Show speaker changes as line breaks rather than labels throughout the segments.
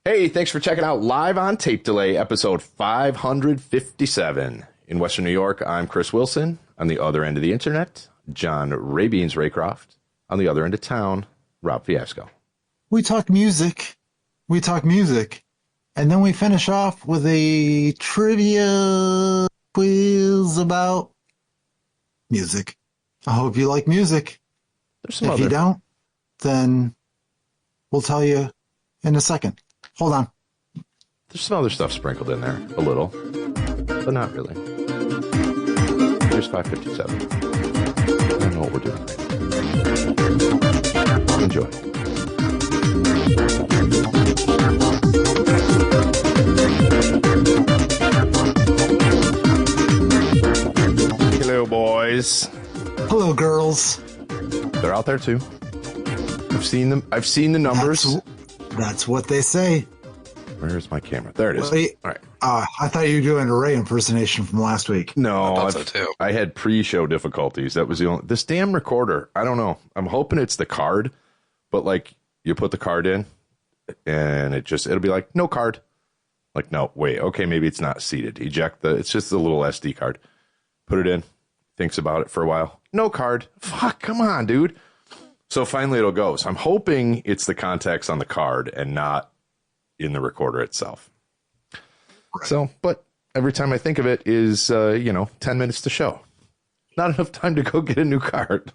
Hey, thanks for checking out Live on Tape Delay, episode 557. In Western New York, I'm Chris Wilson. On the other end of the internet, John Rabeans Raycroft. On the other end of town, Rob Fiasco.
We talk music. And then we finish off with a trivia quiz about music. I hope you like music. If you don't, then we'll tell you in a second. Hold on.
There's some other stuff sprinkled in there, a little, but not really. Here's 557. I don't know what we're doing. Enjoy. Hello, boys.
Hello, girls.
They're out there too. I've seen them. I've seen the numbers.
That's what they say.
Where's my camera? There it is.
Wait,
all right.
I thought you were doing a Ray impersonation from last week.
No,
I thought so too.
I had pre-show difficulties. That was the only. This damn recorder. I don't know. I'm hoping it's the card, but like you put the card in, and it'll be like no card. Like no, wait. Okay, maybe it's not seated. Eject the. It's just a little SD card. Put it in. Thinks about it for a while. No card. Fuck. Come on, dude. So finally it'll go. So I'm hoping it's the contacts on the card and not in the recorder itself. Right. So, but every time I think of it is, 10 minutes to show. Not enough time to go get a new card.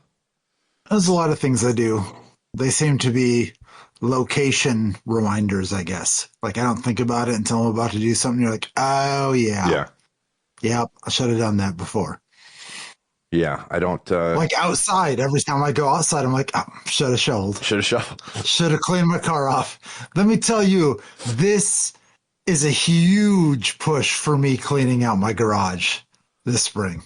There's a lot of things I do. They seem to be location reminders, I guess. Like I don't think about it until I'm about to do something. You're like, oh yeah.
Yeah.
Yep. I should have done that before.
Yeah, I don't...
like outside, every time I go outside, I'm like, oh, should have shoveled. Should have cleaned my car off. Let me tell you, this is a huge push for me cleaning out my garage this spring.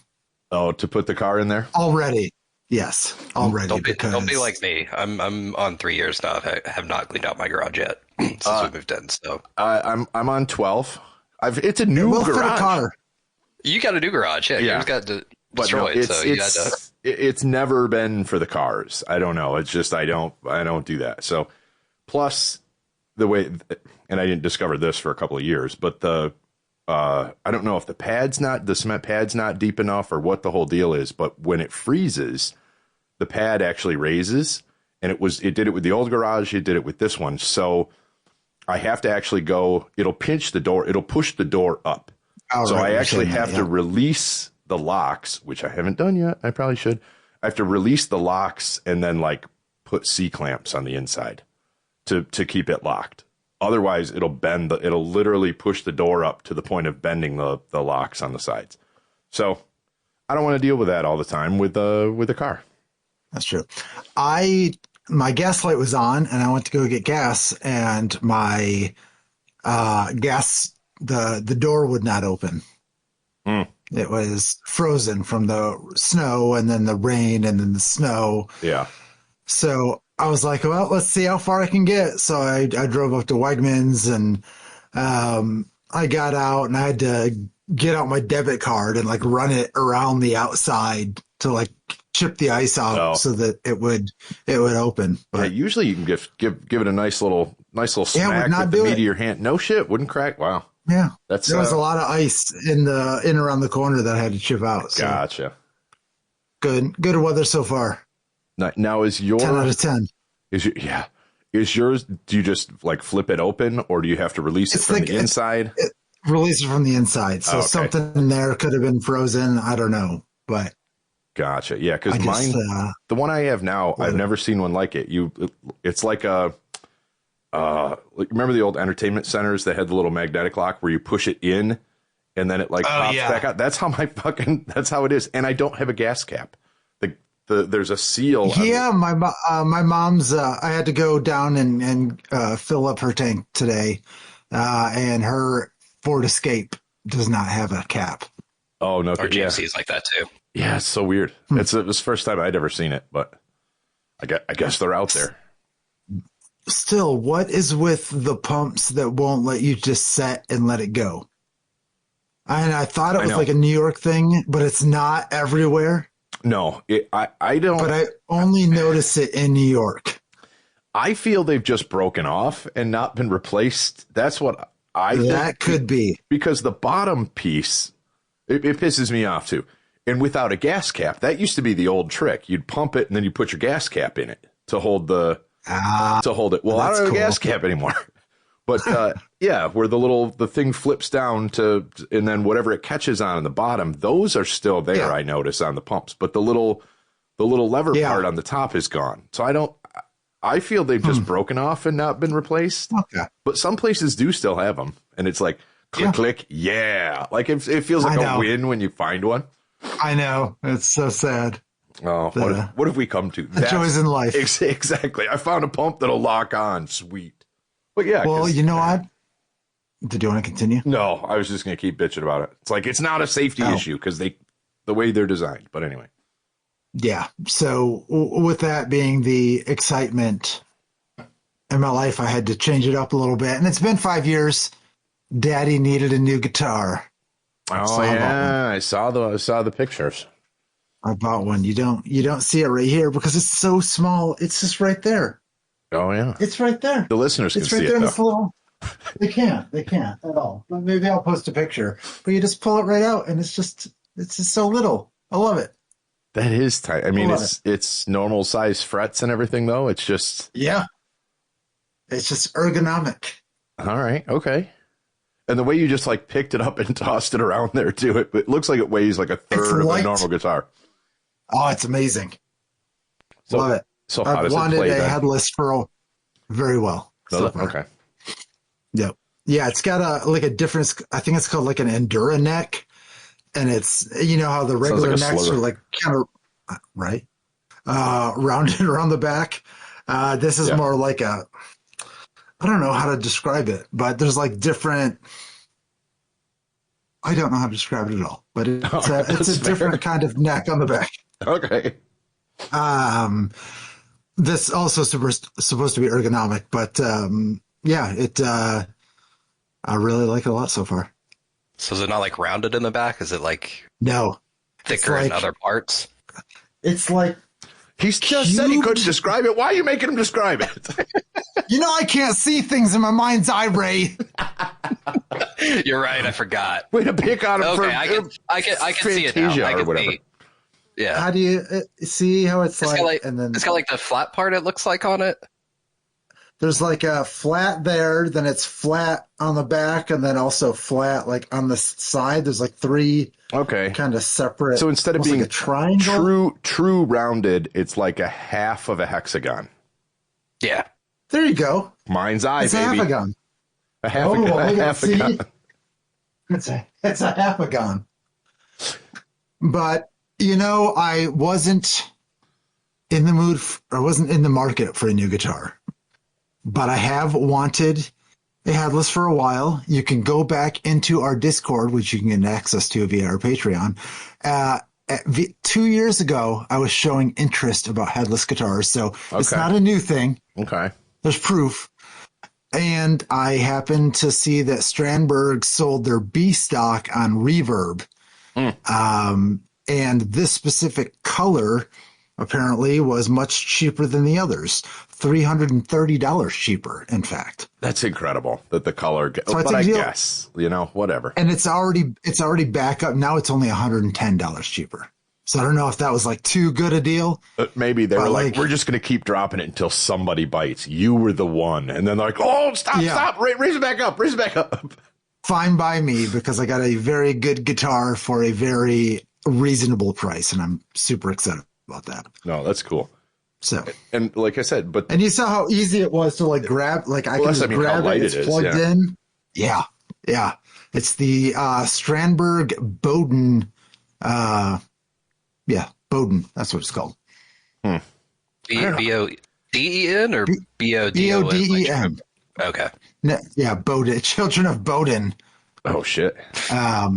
Oh, to put the car in there?
Already. Yes, already.
Don't be like me. I'm on 3 years now. I have not cleaned out my garage yet since we moved in. So
I'm on 12. It's a new garage.
For a car.
You got a new garage. Yeah. Yours got destroyed.
No,
so you had to.
It's never been for the cars. I don't know. It's just I don't do that. So plus the way, and I didn't discover this for a couple of years, but I don't know if the cement pad's not deep enough or what the whole deal is, but when it freezes, the pad actually raises, and it did it with the old garage, it did it with this one. So I have to actually it'll pinch the door, it'll push the door up. So I actually have to release the locks, which I haven't done yet. I probably should. I have to release the locks and then like put C-clamps on the inside to keep it locked. Otherwise, it'll bend. It'll literally push the door up to the point of bending the locks on the sides. So I don't want to deal with that all the time with the car.
That's true. My gas light was on, and I went to go get gas, and my the door would not open. It was frozen from the snow and then the rain and then the snow.
Yeah.
So I was like, well, let's see how far I can get. So I drove up to Wegmans, and I got out, and I had to get out my debit card and like run it around the outside to like chip the ice out so that it would open. But
yeah, usually you can give it a nice little smack with the meat of your hand. No shit, wouldn't crack. Wow.
Yeah, there was a lot of ice in around the corner that I had to chip out. So.
Gotcha.
Good weather so far.
Now is your
10 out of 10.
Is yours? Do you just like flip it open, or do you have to release it from the inside?
Release it from the inside. So something in there could have been frozen. I don't know, but
gotcha. Yeah, because mine, the one I have now, I've never seen one like it. It's like a. Remember the old entertainment centers that had the little magnetic lock where you push it in and then it like pops back out? That's how that's how it is. And I don't have a gas cap. There's a seal.
Yeah, my mom's. I had to go down and fill up her tank today, and her Ford Escape does not have a cap.
Oh no!
Our GMC is like that too.
Yeah, it's so weird. It was the first time I'd ever seen it, but I guess they're out there.
Still, what is with the pumps that won't let you just set and let it go? And I thought it was like a New York thing, but it's not everywhere.
No, I don't.
But I only notice it in New York.
I feel they've just broken off and not been replaced. That's what I think.
That could be.
Because the bottom piece, it pisses me off too. And without a gas cap, that used to be the old trick. You'd pump it and then you put your gas cap in it to hold it. Well, I don't have a gas cap anymore. But yeah, where the thing flips down and then whatever it catches on the bottom, those are still there. Yeah. I notice on the pumps, but the little lever part on the top is gone. So I feel they've just broken off and not been replaced. Okay. But some places do still have them, and it's like click, click, yeah. Like it feels like a win when you find one.
I know, it's so sad.
Oh, what have we come to?
The joys in life.
Exactly. I found a pump that'll lock on. Sweet. But yeah.
Well, you know what? Did you want to continue?
No, I was just going to keep bitching about it. It's like it's not a safety issue because the way they're designed. But anyway.
Yeah. So with that being the excitement in my life, I had to change it up a little bit. And it's been 5 years. Daddy needed a new guitar.
Oh yeah, I saw the pictures.
I bought one. You don't see it right here because it's so small. It's just right there.
Oh yeah,
it's right there.
The listeners can see it.
It's little. They can't at all. But maybe I'll post a picture. But you just pull it right out, and it's just so little. I love it.
That is tight. I mean, it's normal size frets and everything, though. It's just
it's just ergonomic.
All right, okay. And the way you just like picked it up and tossed it around there too, it looks like it weighs like a third of a normal guitar.
Oh, it's amazing. Love it.
So how does it play?
I've wanted a headless furl very well.
Okay.
Yep. Yeah, it's got a different. I think it's called like an Endura neck, and it's how the regular necks are like kind of rounded around the back. This is more like I don't know how to describe it, but there's like different. I don't know how to describe it at all, but it's a different kind of neck on the back.
Okay.
This also supposed to be ergonomic, but I really like it a lot so far.
So is it not like rounded in the back? Is it like thicker in other parts?
It's like
he just said he couldn't describe it. Why are you making him describe it?
I can't see things in my mind's eye, Ray.
You're right. I forgot.
Way to pick on him.
Okay, I can see it now. I can see. Yeah.
How do you see how it's like? And then
it's got like the flat part. It looks like on it.
There's like a flat there, then it's flat on the back, and then also flat like on the side. There's like three kind of separate.
So instead of being
like a triangle,
true rounded, it's like a half of a hexagon.
Yeah.
There you go.
Mind's eye,
it's
baby.
A half-agon.
A half-agon.
It's a half-agon. But I wasn't in the mood. I wasn't in the market for a new guitar. But I have wanted a headless for a while. You can go back into our Discord, which you can get access to via our Patreon. 2 years ago, I was showing interest about headless guitars. So it's not a new thing.
Okay.
There's proof. And I happened to see that Strandberg sold their B stock on Reverb. And this specific color apparently was much cheaper than the others. $330 cheaper, in fact.
That's incredible that the color.
So
but I guess, whatever.
And it's already back up. Now it's only $110 cheaper. So I don't know if that was like too good a deal.
Maybe they were like, we're just going to keep dropping it until somebody bites. You were the one. And then they're like, oh, stop. Raise it back up.
Fine by me, because I got a very good guitar for a very reasonable price. And I'm super excited about that.
No, that's cool.
So,
and like I said,
and you saw how easy it was to like grab, like I can just grab it. It's plugged in. Yeah. It's the Strandberg Bowden. Bowden. That's what it's called.
B-O-D-E-N or B-O-D-O-N?
B-O-D-E-N.
Okay.
Yeah, Bowden. Children of Bowden.
Oh shit. I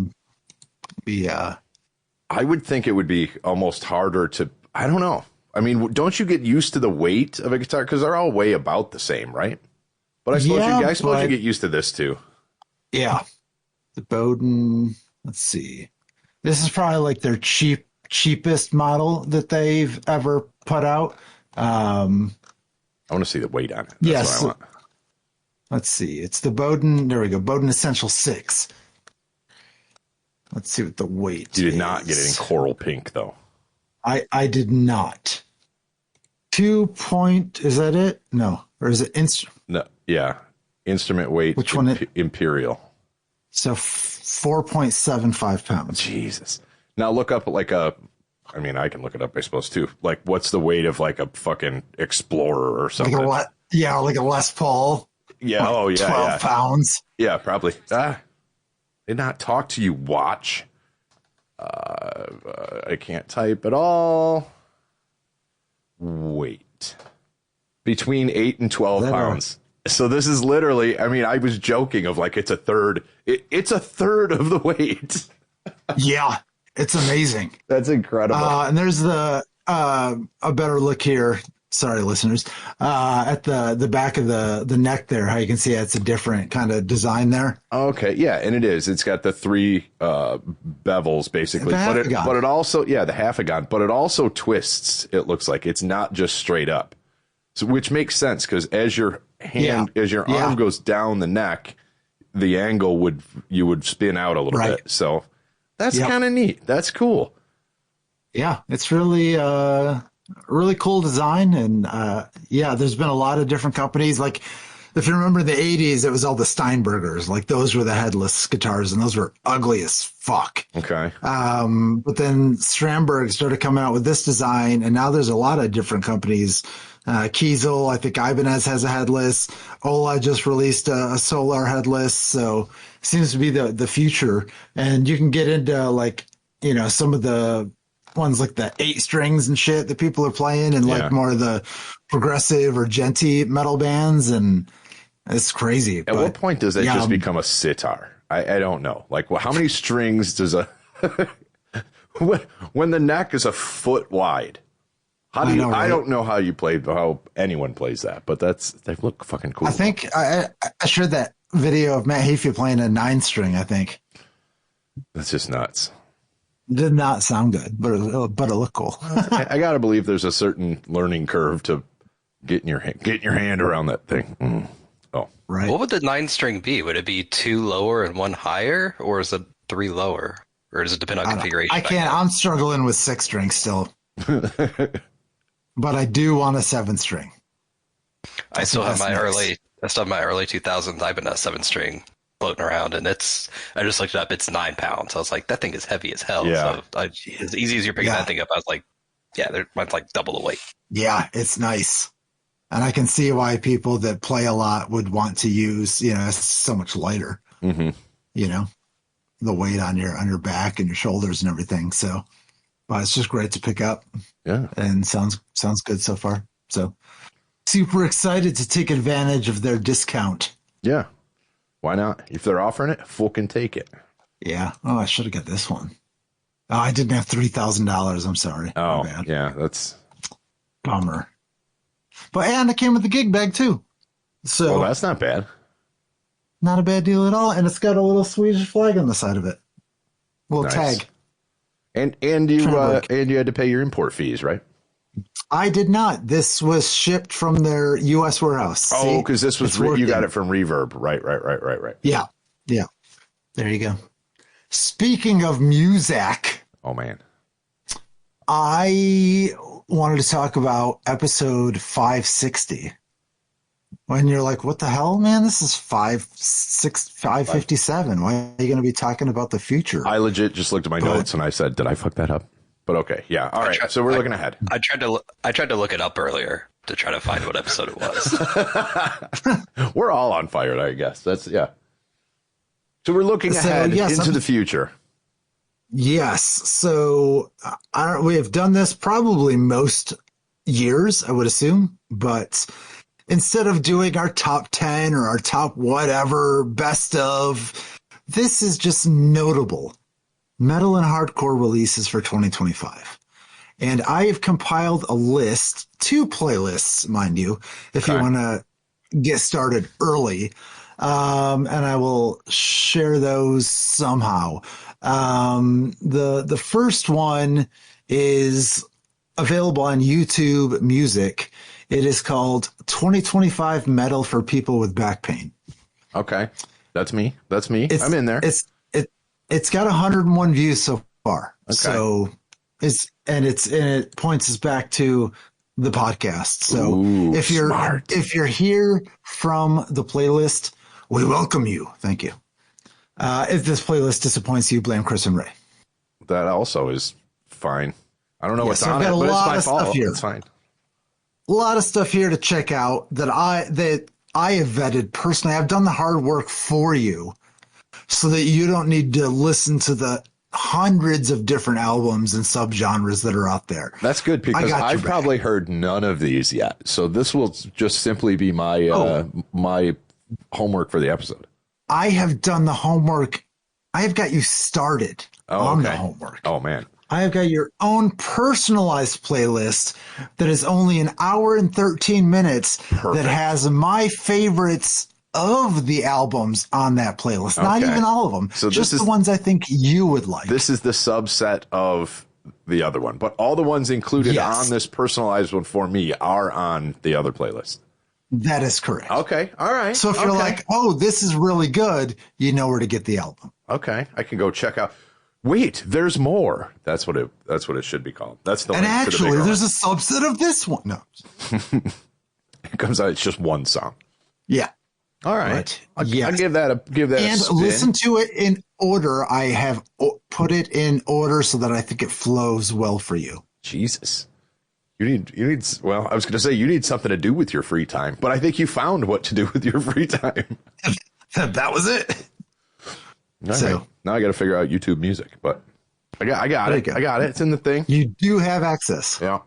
would think it would be almost harder to. I don't know. I mean, don't you get used to the weight of a guitar? Because they're all weigh about the same, right? But I suppose you get used to this too.
Yeah. The Bowden, let's see. This is probably like their cheapest model that they've ever put out.
I want to see the weight on it. That's
Yes.
what I want.
Let's see. It's the Bowden. There we go. Bowden Essential 6. Let's see what the weight
You did not get it in coral pink, though.
I did not. 2 point. Is that it? No. Or is it
No, yeah. Instrument weight.
Which one?
Imperial.
So 4.75 pounds.
Jesus. Now look up like a. I mean, I can look it up, I suppose, too. Like, what's the weight of like a fucking Explorer or something?
Like a Les Paul.
Yeah. Oh, yeah.
12 pounds.
Yeah, probably. Did not talk to you, watch. I can't type at all. Weight. Between 8 and 12 pounds. So this is literally, I mean, I was joking of like it's a third. It's a third of the weight.
Yeah. It's amazing.
That's incredible.
And there's a better look here. Sorry, listeners. At the back of the neck there, how you can see it's a different kind of design there.
Okay, yeah, and it is. It's got the 3 bevels basically, but it also the half-agon, but it also twists. It looks like it's not just straight up, so which makes sense because as your arm goes down the neck, the angle you would spin out a little bit. So that's kind of neat. That's cool.
Yeah, it's really really cool design. And there's been a lot of different companies. Like if you remember the 80s, it was all the Steinbergers. Like those were the headless guitars and those were ugly as fuck.
Okay.
But then Stramberg started coming out with this design, and now there's a lot of different companies. Kiesel, I think Ibanez has a headless. Ola just released a solar headless. So it seems to be the future. And you can get into like, some of the ones like the 8 strings and shit that people are playing and like more of the progressive or genty metal bands. And it's crazy.
At what point does that just become a sitar? I don't know. Like, how many strings does when the neck is a foot wide? How do you? I don't know how anyone plays that, but they look fucking cool.
I think I shared that video of Matt Heafy playing a 9-string. I think
that's just nuts.
Did not sound good, but it looked cool.
I gotta believe there's a certain learning curve to getting your hand around that thing. Oh,
right. What would the 9-string be? Would it be 2 lower and 1 higher, or is it 3 lower, or does it depend on configuration?
I can't. I'm struggling with 6 strings still. But I do want a 7-string.
I still have my early 2000s Ibanez 7-string floating around, and I just looked it up. It's 9 pounds. I was like, that thing is heavy as hell.
Yeah.
So as easy as you're picking that thing up, I was like, mine's like double the weight. Yeah,
it's nice. And I can see why people that play a lot would want to use, it's so much lighter.
Mm-hmm.
The weight on your back and your shoulders and everything. So. But it's just great to pick up.
Yeah.
And sounds good so far. So super excited to take advantage of their discount.
Yeah. Why not? If they're offering it, fucking take it.
Yeah. Oh, I should have got this one. Oh, I didn't have $3,000. I'm sorry.
Oh, yeah. That's
bummer. And it came with the gig bag too. So
that's not bad.
Not a bad deal at all. And it's got a little Swedish flag on the side of it. Little tag.
And you had to pay your import fees, right?
I did not. This was shipped from their U.S. warehouse.
Oh, because this was you got it from Reverb, right.
Yeah. There you go. Speaking of music,
oh man,
I wanted to talk about episode 560. When you're like, what the hell, man? This is 557. Why are you going to be talking about the future?
I legit just looked at my notes and I said, did I fuck that up? But okay. Yeah. All right. So we're looking ahead.
I tried to look it up earlier to try to find what episode it was.
We're all on fire, I guess. So we're looking ahead into the future.
Yes. So we have done this probably most years, I would assume, but instead of doing our top 10 or our top whatever best of, this is just notable metal and hardcore releases for 2025. And I have compiled a list, 2 playlists, mind you, if you want to get started early. And I will share those somehow. The first one is available on YouTube Music. It is called 2025 Metal for People with Back Pain.
Okay. That's me. I'm in there.
It's got 101 views so far.
Okay.
So it points us back to the podcast. So
Ooh,
if you're here from the playlist, we welcome you. Thank you. If this playlist disappoints you, blame Chris and Ray.
That also is fine. I don't know what's on it,
but
it's my
of stuff
fault.
here.
It's fine.
A lot of stuff here to check out that I have vetted personally. I've done the hard work for you so that you don't need to listen to the hundreds of different albums and subgenres that are out there.
That's good because I've probably heard none of these yet. So this will just simply be my my homework for the episode.
I have done the homework. I have got you started on the homework.
Oh, man.
I have got your own personalized playlist that is only an hour and 13 minutes that has my favorites of the albums on that playlist. Not even all of them, so just the ones I think you would like.
This is the subset of the other one, but all the ones included on this personalized one for me are on the other playlist.
That is correct.
Okay. All right.
So if you're like, oh, this is really good, you know where to get the album.
Okay. I can go check out. Wait, there's more. That's what it should be called. That's the.
And actually, there's a subset of this one. No.
It comes out. It's just one song.
Yeah.
All right. I'll give that a
and
spin.
Listen to it in order. I have put it in order so that I think it flows well for you.
Jesus. You need, well, I was going to say you need something to do with your free time, but I think you found what to do with your free time.
That was it.
All right. Now I got to figure out YouTube music, but I got it. I got it. It's in the thing.
You do have access.
Yeah.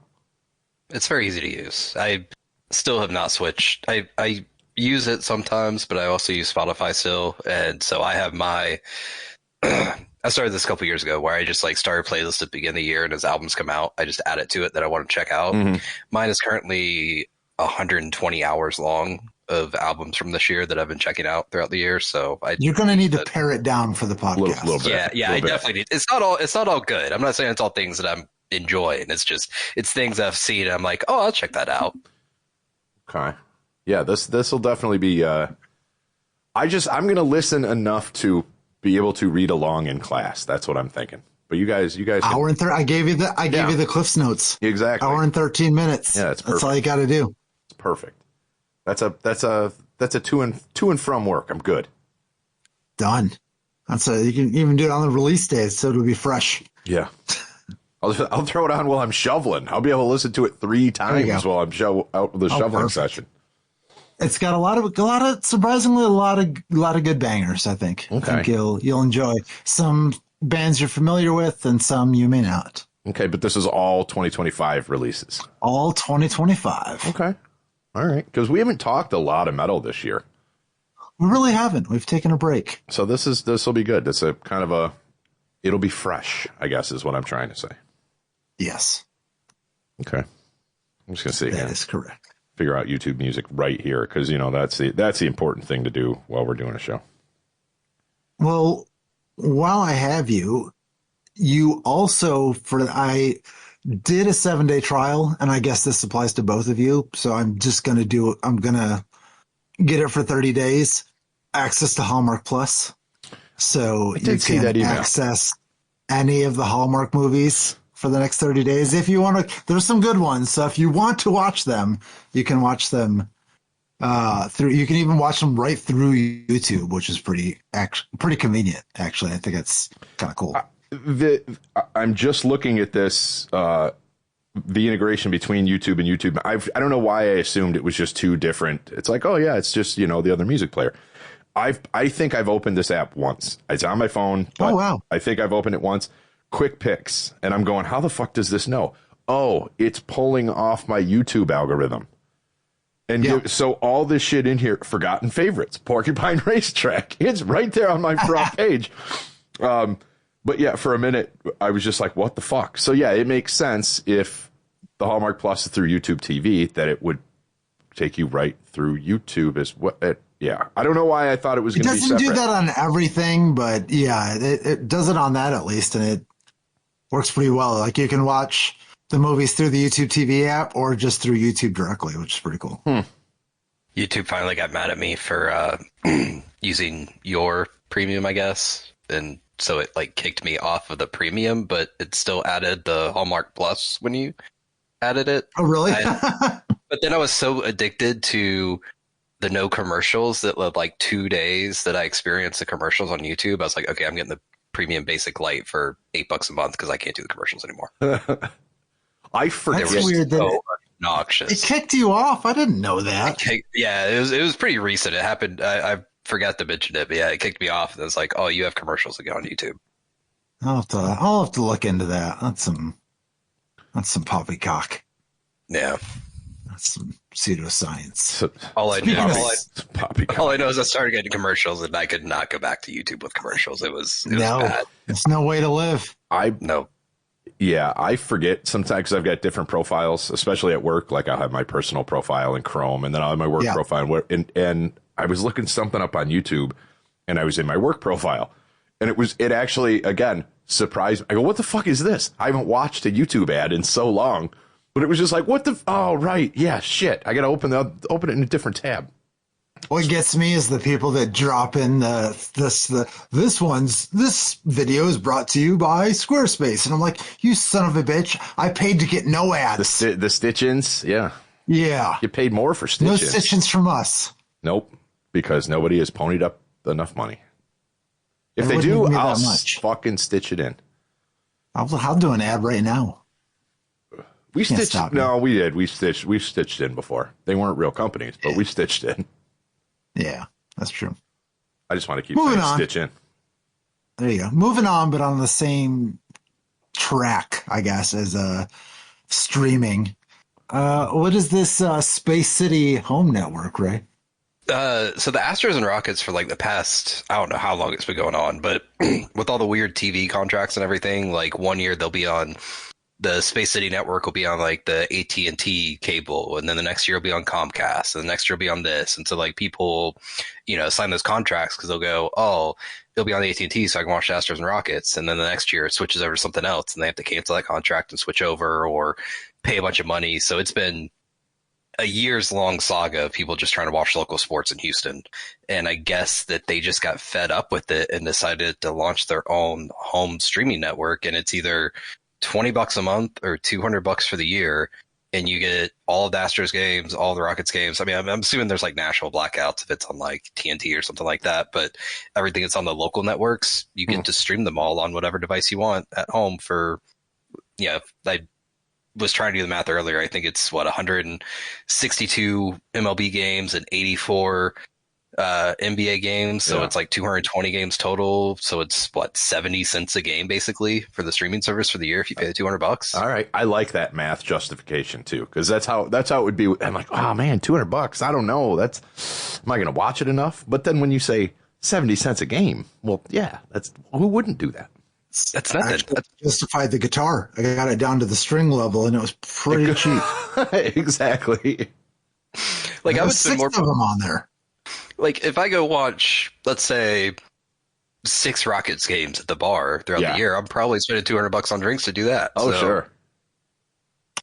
It's very easy to use. I still have not switched. I use it sometimes, but I also use Spotify still. And so I have my, I started this a couple years ago where I just like start a playlist at the beginning of the year, and as albums come out, I just add it to it that I want to check out. Mm-hmm. Mine is currently 120 hours long of albums from this year that I've been checking out throughout the year. So
you're going to need to pare it down for the podcast.
Little bit.
Yeah, I definitely need. It's not all good. I'm not saying it's all things that I'm enjoying. It's things I've seen. I'm like, oh, I'll check that out.
Okay. Yeah, this will definitely be. I'm going to listen enough to be able to read along in class. That's what I'm thinking. But you guys.
Hour and 30. I gave you the Cliff's Notes.
Exactly.
Hour and 13 minutes.
Yeah, that's
all you got to do.
It's perfect. That's a to and from work. I'm good.
Done. You can even do it on the release days, so it'll be fresh.
Yeah. I'll throw it on while I'm shoveling. I'll be able to listen to it 3 times while I'm out with the shoveling session.
It's got surprisingly a lot of good bangers. I think.
Okay.
I think you'll enjoy some bands you're familiar with and some you may not.
Okay, but this is all 2025 releases.
All 2025.
Okay. All right, because we haven't talked a lot of metal this year.
We really haven't. We've taken a break.
So this will be good. It's a kind of it'll be fresh, I guess, is what I'm trying to say.
Yes.
Okay. I'm just gonna see.
That is correct.
Figure out YouTube music right here because that's the important thing to do while we're doing a show.
Well, while I have you also I did a 7-day trial, and I guess this applies to both of you. So I'm going to get it for 30 days, access to Hallmark Plus. So you can access any of the Hallmark movies for the next 30 days. If you want to, there's some good ones. So if you want to watch them, you can watch them you can even watch them right through YouTube, which is pretty convenient. Actually, I think it's kind of cool.
I'm just looking at this, the integration between YouTube and YouTube. I don't know why I assumed it was just 2 different. It's like, oh yeah, it's just, the other music player. I think I've opened this app once. It's on my phone. But
wow.
I think I've opened it once. Quick Picks. And I'm going, how the fuck does this know? Oh, it's pulling off my YouTube algorithm. And so all this shit in here, forgotten favorites, Porcupine Racetrack. It's right there on my front page. But yeah, for a minute, I was just like, what the fuck? So yeah, it makes sense if the Hallmark Plus is through YouTube TV that it would take you right through YouTube as well. Yeah. I don't know why I thought it was going to be separate.
It doesn't do that on everything, but yeah, it does it on that at least. And it works pretty well. Like you can watch the movies through the YouTube TV app or just through YouTube directly, which is pretty cool.
YouTube finally got mad at me for using your premium, I guess, and so it like kicked me off of the premium, but it still added the Hallmark Plus when you added it.
Oh, really?
But then I was so addicted to the no commercials that like 2 days that I experienced the commercials on YouTube. I was like, okay, I'm getting the premium basic light for $8 a month because I can't do the commercials anymore.
I forget.
That's weird.
So obnoxious.
It kicked you off. I didn't know that.
Yeah, it was pretty recent. It happened. I forgot to mention it, but yeah, it kicked me off. And it's like, oh, you have commercials again on YouTube.
I'll have to look into that. That's some poppycock.
Yeah.
That's some pseudoscience.
All I know is I started getting commercials and I could not go back to YouTube with commercials. It was bad.
There's no way to live.
Yeah, I forget sometimes because I've got different profiles, especially at work. Like I'll have my personal profile in Chrome, and then I'll have my work profile. And I was looking something up on YouTube, and I was in my work profile, and it actually again surprised me. I go, what the fuck is this? I haven't watched a YouTube ad in so long, but it was just like, what the? Oh right, yeah, shit. I got to open it in a different tab.
What gets me is the people that drop in this video is brought to you by Squarespace, and I'm like, you son of a bitch! I paid to get no ads.
The stitch-ins, yeah.
You
paid more for stitch-ins.
No stitch-ins from us.
Nope, because nobody has ponied up enough money. If they do, I'll fucking stitch it in.
I'll do an ad right now.
We stitched. No, we did. We stitched in before. They weren't real companies, but we stitched in.
Yeah, that's true.
I just want to keep saying stitch in.
There you go. Moving on, but on the same track, I guess, as streaming. What is this Space City home network, Ray?
So the Astros and Rockets for like the past, I don't know how long it's been going on, but with all the weird TV contracts and everything, like 1 year they'll be on the Space City network will be on like the AT&T cable, and then the next year will be on Comcast, and the next year will be on this. And so like people, sign those contracts because they'll go, oh, it'll be on the AT&T so I can watch the Astros and Rockets. And then the next year it switches over to something else and they have to cancel that contract and switch over or pay a bunch of money. So it's been a years long saga of people just trying to watch local sports in Houston. And I guess that they just got fed up with it and decided to launch their own home streaming network. And it's either $20 a month or $200 for the year, and you get all of the Astros games, all the Rockets games. I mean, I'm assuming there's like national blackouts if it's on like TNT or something like that, but everything that's on the local networks, you get to stream them all on whatever device you want at home for, I was trying to do the math earlier. I think it's 162 MLB games and 84 NBA games, so it's like 220 games total. So it's 70 cents a game basically for the streaming service for the year if you pay the $200.
All right, I like that math justification too, because that's how it would be. I'm like, oh man, $200. I don't know. Am I going to watch it enough? But then when you say 70 cents a game, well, yeah, who wouldn't do that?
That's nothing.
That justified the guitar. I got it down to the string level, and it was pretty cheap.
Exactly.
Like I would
spend
more
of them on there.
Like if I go watch, let's say, 6 Rockets games at the bar throughout the year, I'm probably spending $200 on drinks to do that.
Oh, so. Sure.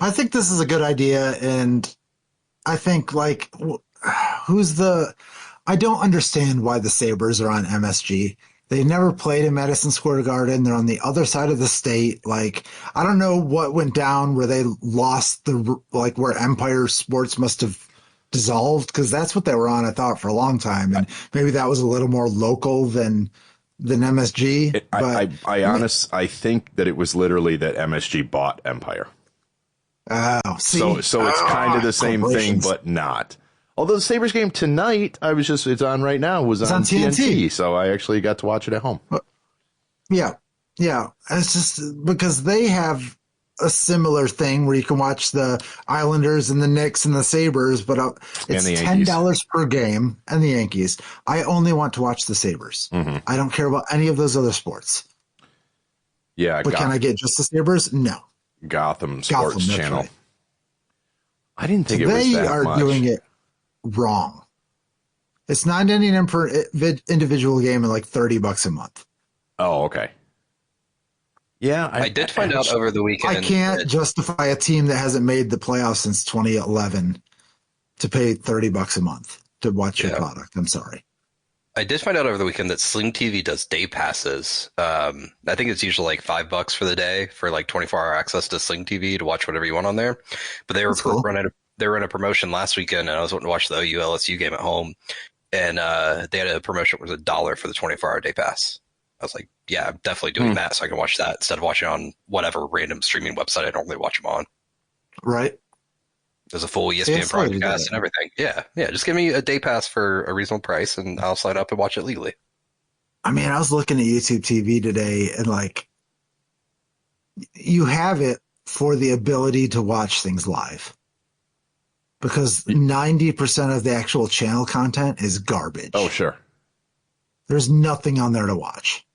I think this is a good idea, and I think like I don't understand why the Sabres are on MSG. They never played in Madison Square Garden. They're on the other side of the state. Like, I don't know what went down where they lost where Empire Sports must have dissolved, because that's what they were on, I thought, for a long time. And maybe that was a little more local than MSG.
I think that it was literally that MSG bought Empire.
Oh, see?
So it's kind of the same thing, but not. Although the Sabres game tonight, it's on right now, was on TNT. So I actually got to watch it at home.
Yeah. It's just because they have a similar thing where you can watch the Islanders and the Knicks and the Sabres, but it's $10 per game, and the Yankees. I only want to watch the Sabres. Mm-hmm. I don't care about any of those other sports.
Yeah.
But can I get just the Sabres? No.
Gotham Sports Channel. Right. I didn't think
they
was that
are
much.
Doing it wrong. It's $9.99 per individual game and like $30 a month.
Oh, okay. Yeah,
I did find out over the weekend.
I can't justify a team that hasn't made the playoffs since 2011 to pay $30 a month to watch your product. I'm sorry.
I did find out over the weekend that Sling TV does day passes. I think it's usually like $5 for the day for like 24-hour access to Sling TV to watch whatever you want on there. But they were running a promotion last weekend, and I was wanting to watch the OU LSU game at home, and they had a promotion that was $1 for the 24-hour day pass. I was like, yeah, I'm definitely doing that so I can watch that instead of watching on whatever random streaming website I normally watch them on.
Right.
There's a full ESPN broadcast and everything. Yeah. Just give me a day pass for a reasonable price, and I'll sign up and watch it legally.
I mean, I was looking at YouTube TV today, and like, you have it for the ability to watch things live. Because 90% of the actual channel content is garbage.
Oh, sure.
There's nothing on there to watch.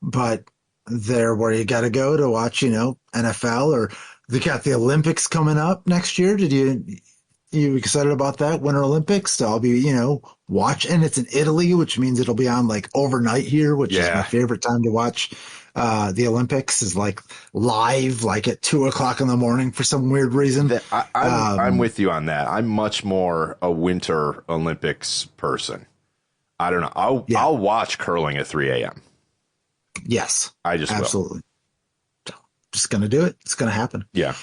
But they're where you got to go to watch, NFL, or they got the Olympics coming up next year. You excited about that? Winter Olympics? So I'll be, watch. And it's in Italy, which means it'll be on like overnight here, which is my favorite time to watch. The Olympics is like live, like at 2:00 in the morning for some weird reason.
I'm with you on that. I'm much more a Winter Olympics person. I don't know. I'll watch curling at 3 a.m.
Yes,
I just
absolutely. Just going to do it. It's going to happen.
Yeah.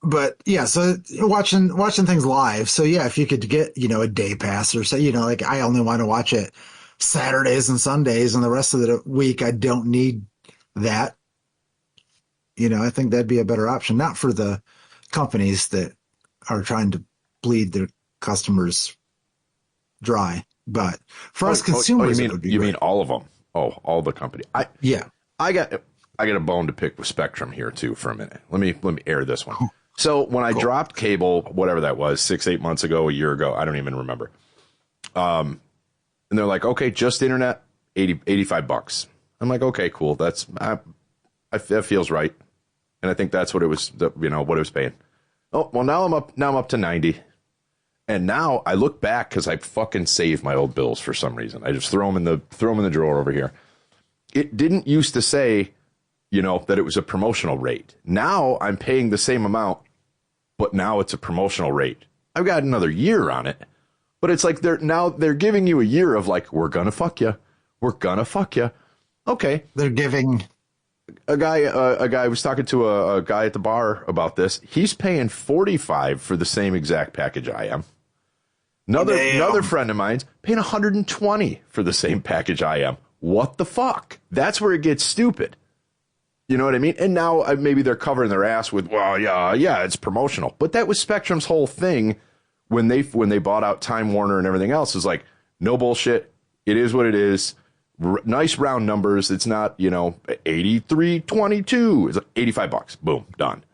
But yeah, so watching things live. So yeah, if you could get, a day pass or say, like I only want to watch it Saturdays and Sundays, and the rest of the week I don't need that. I think that'd be a better option, not for the companies that are trying to bleed their customers dry, but for us consumers,
you mean all of them? Oh, all the company. I got a bone to pick with Spectrum here too for a minute. Let me air this one. So when I dropped cable, whatever that was, 6-8 months ago, a year ago, I don't even remember. And they're like, okay, just internet, $85. I'm like, okay, cool. That feels right. And I think that's what it was, what it was paying. Oh, well, now I'm up to 90. And now I look back because I fucking save my old bills for some reason. I just throw them in the drawer over here. It didn't used to say, that it was a promotional rate. Now I'm paying the same amount, but now it's a promotional rate. I've got another year on it, but it's like they're giving you a year of like, we're gonna fuck you. We're gonna fuck you. Okay.
They're giving
a guy was talking to a guy at the bar about this. He's paying $45 for the same exact package I am. Another friend of mine's paying $120 for the same package I am. What the fuck? That's where it gets stupid. You know what I mean? And now maybe they're covering their ass with, well, yeah, it's promotional. But that was Spectrum's whole thing when they bought out Time Warner and everything else. Is like, no bullshit. It is what it is. Nice round numbers. It's not, $83.22. It's like $85. Boom, done.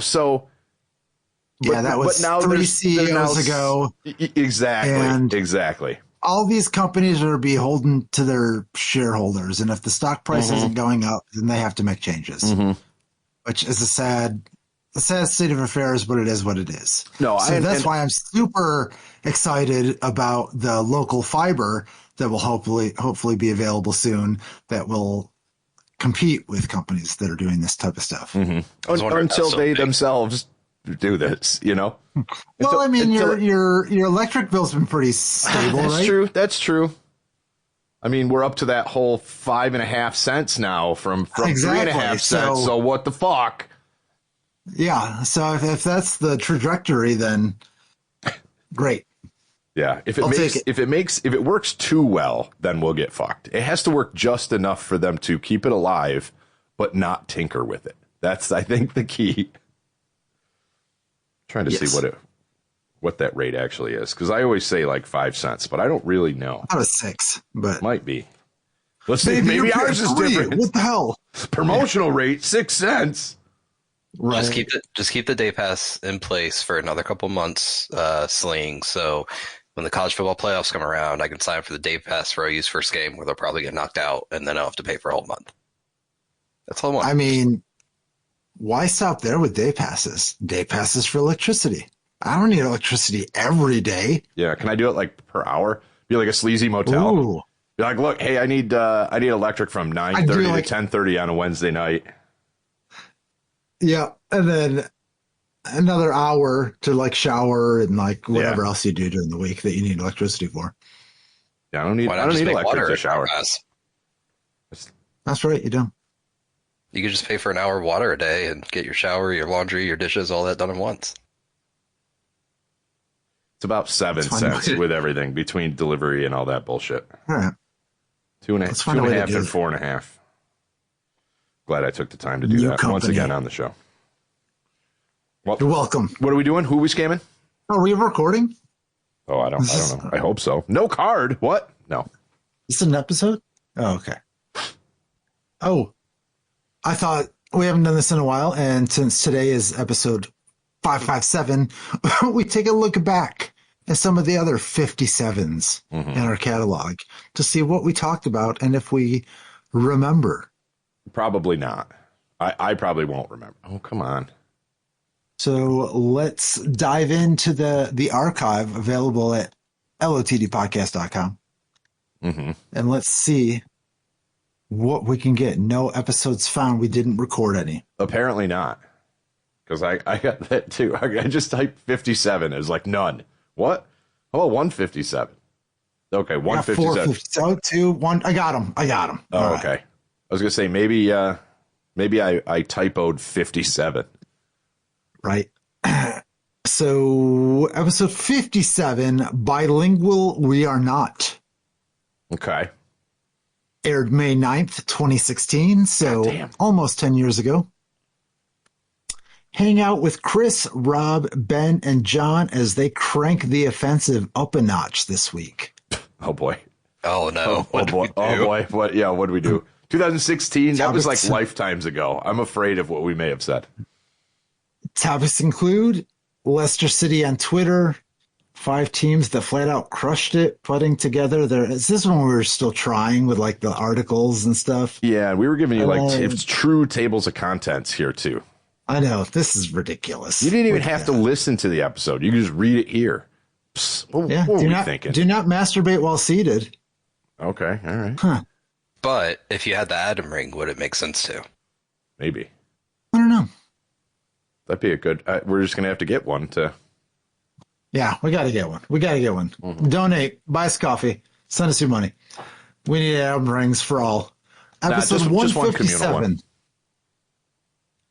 So.
Yeah, that was now 3 CEOs ago.
Exactly.
All these companies are beholden to their shareholders, and if the stock price isn't going up, then they have to make changes, which is a sad state of affairs, but it is what it is.
No,
that's why I'm super excited about the local fiber that will hopefully be available soon that will compete with companies that are doing this type of stuff.
Until they themselves do this,
Well, I mean, your electric bill's been pretty stable, right?
That's true. I mean, we're up to that whole 5.5 cents now from 3.5 cents. So what the fuck?
Yeah. So if that's the trajectory, then great.
Yeah. If it works too well, then we'll get fucked. It has to work just enough for them to keep it alive, but not tinker with it. That's, I think, the key. Trying to see what that rate actually is, because I always say like 5 cents, but I don't really know.
Not a 6, but
might be. Let's see. Maybe ours is different.
What the hell?
Promotional rate 6 cents.
Right. Just keep the day pass in place for another couple months, Sling. So when the college football playoffs come around, I can sign up for the day pass for OU's first game, where they'll probably get knocked out, and then I'll have to pay for a whole month. That's all I want.
I mean, why stop there with day passes? Day passes for electricity. I don't need electricity every day.
Yeah, can I do it like per hour? Be like a sleazy motel.
Ooh.
You're like, look, hey, I need electric from 9:30
like,
to 10:30 on a Wednesday night.
Yeah, and then another hour to like shower and like whatever else you do during the week that you need electricity for.
Yeah, I don't need electric to shower.
That's right, you don't.
You could just pay for an hour of water a day and get your shower, your laundry, your dishes, all that done at once.
It's about 7 cents with everything between delivery and all that bullshit.
All right.
2.5 and 4.5. Glad I took the time to do that once again on the show. Well,
you're welcome.
What are we doing? Who are we scamming?
Are we recording?
Oh, I don't know. I hope so. No card. What? No.
Is this an episode? Oh, okay. Oh, I thought we haven't done this in a while, and since today is episode 557, we take a look back at some of the other 57s in our catalog to see what we talked about and if we remember.
Probably not. I probably won't remember. Oh, come on.
So let's dive into the archive available at lotdpodcast.com. And let's see what we can get. No episodes found. We didn't record any.
Apparently not. Because I got that too. I just typed 57. It was like none. What? Oh, 157. Okay, 157.
450. 2, 1. I got them.
Oh, all okay. Right. I was going to say maybe I typoed 57.
Right. So episode 57, Bilingual We Are Not.
Okay.
Aired May 9th, 2016. So almost 10 years ago. Hang out with Chris, Rob, Ben, and John as they crank the offensive up a notch this week.
Oh, boy.
Oh, no.
Oh, boy. What did we do? 2016? That was like lifetimes ago. I'm afraid of what we may have said.
Topics include Leicester City on Twitter, 5 teams that flat out crushed it, putting together their... Is this when we were still trying with like the articles and stuff?
Yeah, we were giving you like true tables of contents here too.
I know. This is ridiculous.
You didn't even have to listen to the episode. You can just read it here. What were we thinking?
Do not masturbate while seated.
Okay, all right.
Huh.
But if you had the Adam ring, would it make sense to?
Maybe.
I don't know.
That'd be a good... we're just going to have to get one to...
Yeah, we got to get one. Donate. Buy us coffee. Send us your money. We need Adam rings for all. Episode 157.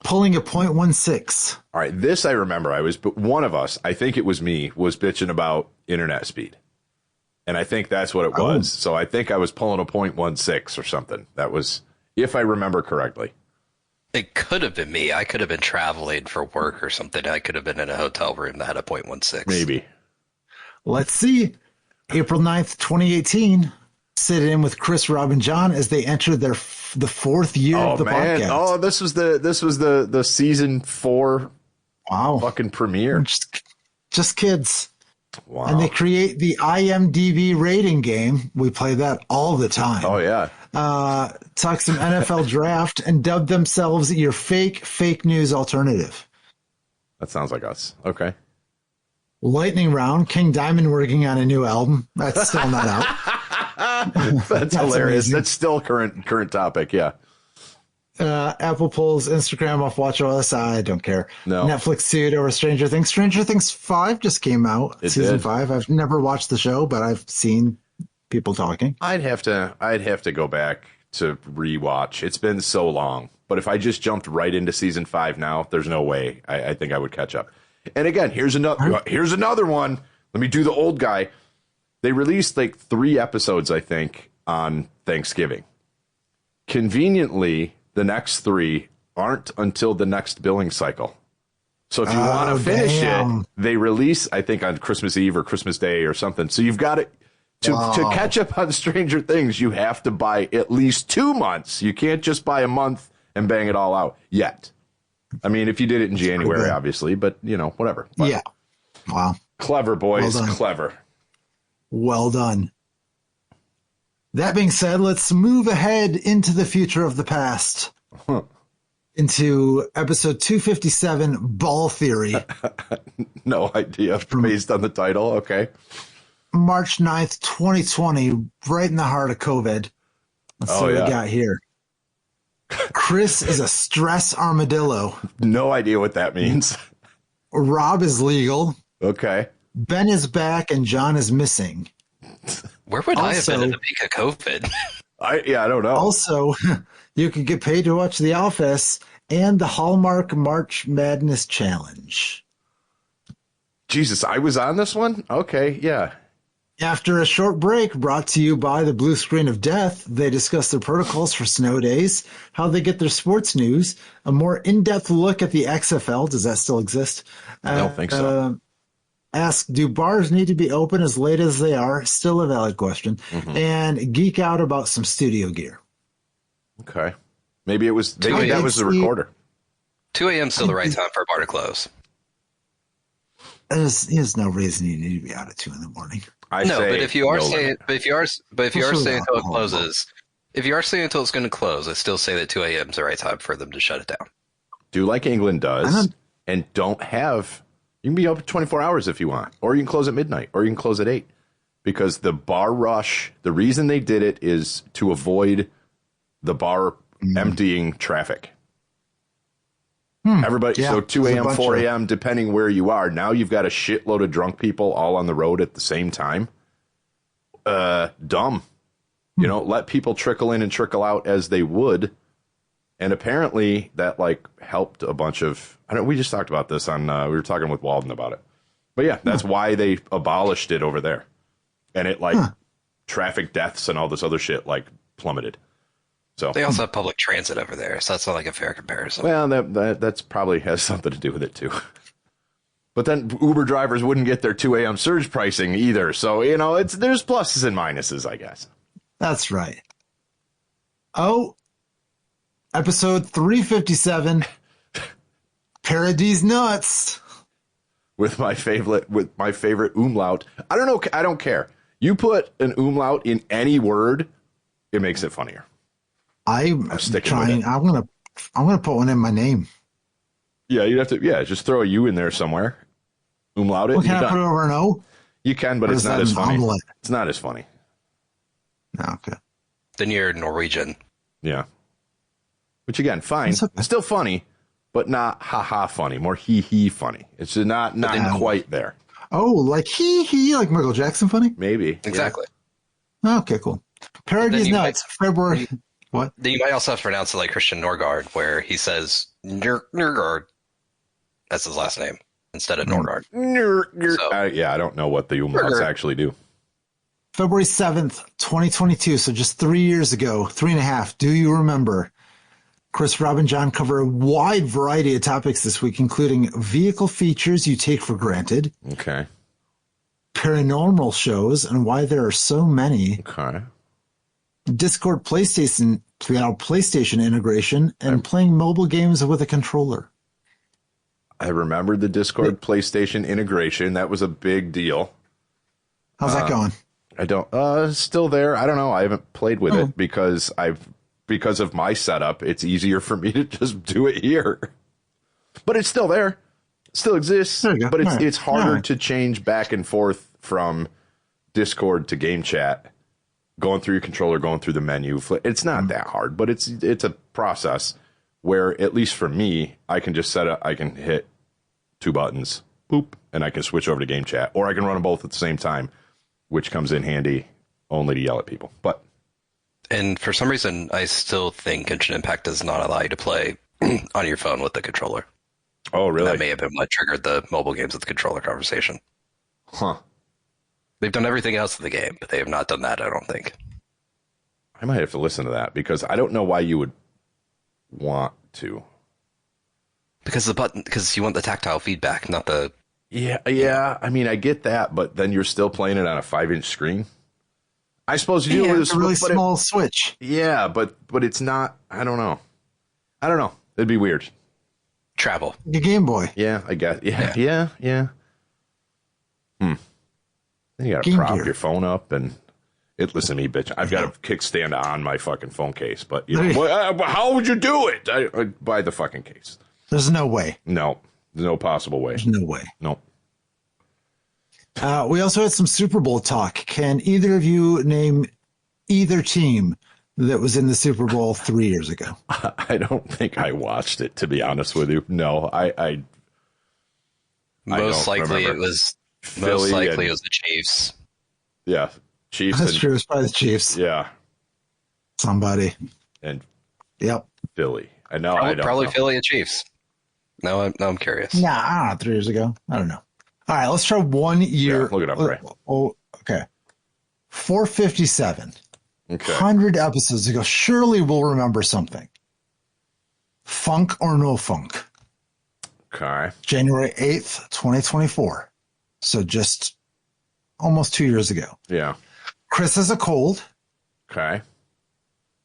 Pulling a .16.
All right, this I remember. But one of us, I think it was me, was bitching about internet speed. And I think that's what it was. So I think I was pulling a .16 or something. That was, if I remember correctly.
It could have been me. I could have been traveling for work or something. I could have been in a hotel room that had a .16.
Maybe.
Let's see. April 9th, 2018. Sit in with Chris, Rob, and John as they enter the 4th year of the podcast.
Oh, this was the season 4 fucking premiere.
Just kids.
Wow.
And they create the IMDb rating game. We play that all the time.
Oh, yeah.
Talk some NFL draft and dub themselves your fake news alternative.
That sounds like us. Okay.
Lightning round. King Diamond working on a new album. That's still not out.
That's hilarious. Amazing. That's still current topic. Yeah.
Apple pulls Instagram off WatchOS. I don't care.
No.
Netflix sued over Stranger Things. Stranger Things 5 just came out. Season 5. I've never watched the show, but I've seen people talking.
I'd have to go back to rewatch. It's been so long. But if I just jumped right into season 5 now, there's no way. I think I would catch up. And again, here's another one. Let me do the old guy. They released like 3 episodes, I think, on Thanksgiving. Conveniently, the next 3 aren't until the next billing cycle. So if you want to finish it, they release, I think, on Christmas Eve or Christmas Day or something. So you've got it. To catch up on Stranger Things, you have to buy at least 2 months. You can't just buy a month and bang it all out yet. I mean, if you did it in January, obviously, but, whatever. But
yeah. Wow.
Clever, boys. Well clever.
Well done. That being said, let's move ahead into the future of the past. Into episode 257, Ball Theory.
No idea. Based on the title. Okay.
March 9th, 2020, right in the heart of COVID. Let's see what we got here. Chris is a stress armadillo.
No idea what that means.
Rob is legal.
Okay.
Ben is back and John is missing.
Where would I have been at the peak of COVID?
I don't know.
Also, you could get paid to watch The Office and the Hallmark March Madness Challenge.
Jesus, I was on this one? Okay, yeah.
After a short break brought to you by the Blue Screen of Death, they discuss their protocols for snow days, how they get their sports news, a more in-depth look at the XFL. Does that still exist?
I don't think so.
Ask, do bars need to be open as late as they are? Still a valid question. Mm-hmm. And geek out about some studio gear.
Okay. Maybe that was the recorder.
2 a.m. still the right time for a bar to close.
There's no reason you need to be out at 2 in the morning.
But if you are staying until it closes, if you are staying until it's going to close, I still say that 2 a.m. is the right time for them to shut it down.
Do like England does, and don't have. You can be open 24 hours if you want, or you can close at midnight, or you can close at 8, because the bar rush. The reason they did it is to avoid the bar emptying traffic. Everybody, so 2 a.m., 4 a.m., depending where you are. Now you've got a shitload of drunk people all on the road at the same time. Dumb. You know, let people trickle in and trickle out as they would. And apparently that helped a bunch of, we just talked about this on, we were talking with Walden about it. But yeah, that's why they abolished it over there. And it traffic deaths and all this other shit plummeted. So
they also have public transit over there, so that's not a fair comparison.
Well, that's probably has something to do with it too. But then Uber drivers wouldn't get their 2 a.m. surge pricing either. So there's pluses and minuses, I guess.
That's right. Oh, episode 357, Paradise Nuts,
with my favorite umlaut. I don't know. I don't care. You put an umlaut in any word, it makes it funnier.
I'm trying. I'm gonna put one in my name.
Yeah, you'd have to. Yeah, just throw a U in there somewhere. Umlaut it.
Well, can I put it over an O?
You can, but it's not as funny. It's not as funny.
No, okay.
Then you're Norwegian.
Yeah. Which again, fine. It's still funny, but not ha funny. More he funny. It's not quite there.
Oh, like he like Michael Jackson funny?
Maybe.
Exactly.
Yeah. Okay, cool. Paradise Nuts, February. What?
You might also have to pronounce it like Christian Norgard, where he says Norgard. That's his last name instead of Norgard.
I don't know what the umlauts actually do.
February 7th, 2022. So just 3 years ago, 3.5. Do you remember? Chris, Rob, and John cover a wide variety of topics this week, including vehicle features you take for granted.
Okay.
Paranormal shows and why there are so many.
Okay.
Discord PlayStation integration and playing mobile games with a controller.
I remember the Discord PlayStation integration. That was a big deal.
How's that going?
I don't. Still there. I don't know. I haven't played with it because of my setup. It's easier for me to just do it here. But it's still there. It still exists. But it's harder to change back and forth from Discord to game chat. Going through your controller, going through the menu. It's not that hard, but it's a process where, at least for me, I can just I can hit 2 buttons, boop, and I can switch over to game chat. Or I can run them both at the same time, which comes in handy only to yell at people.
And for some reason, I still think Genshin Impact does not allow you to play on your phone with the controller.
Oh, really?
That may have been what triggered the mobile games with the controller conversation.
Huh.
They've done everything else in the game, but they have not done that, I don't think.
I might have to listen to that because I don't know why you would want to.
Because you want the tactile feedback, not the...
Yeah. I mean, I get that, but then you're still playing it on a 5-inch screen. I suppose you do it with
a really small Switch.
Yeah, but it's not. I don't know. It'd be weird.
Travel.
The Game Boy.
Yeah, I guess. Yeah. Then you got to prop your phone up and listen to me, bitch. I've got a kickstand on my fucking phone case, but how would you do it? I buy the fucking case.
There's no way.
No, there's no possible way.
There's no way.
No.
We also had some Super Bowl talk. Can either of you name either team that was in the Super Bowl 3 years ago?
I don't think I watched it, to be honest with you. No, I
Most
don't
likely
remember.
it was.
Philly
Most likely
and-
it was the Chiefs.
Yeah, Chiefs.
That's
and,
true. It's probably the Chiefs.
Yeah,
Somebody.
and
Yep.
Philly. I know. I don't
Probably
know.
Philly and Chiefs. Now I'm curious.
Nah, I don't know. 3 years ago. I don't know. All right, let's try 1 year.
Yeah, look it up, Ray.
Oh, okay. 457.
Okay.
100 episodes ago. Surely we'll remember something. Funk or no funk?
Okay.
January 8th, 2024. So just almost 2 years ago.
Yeah.
Chris has a cold.
Okay.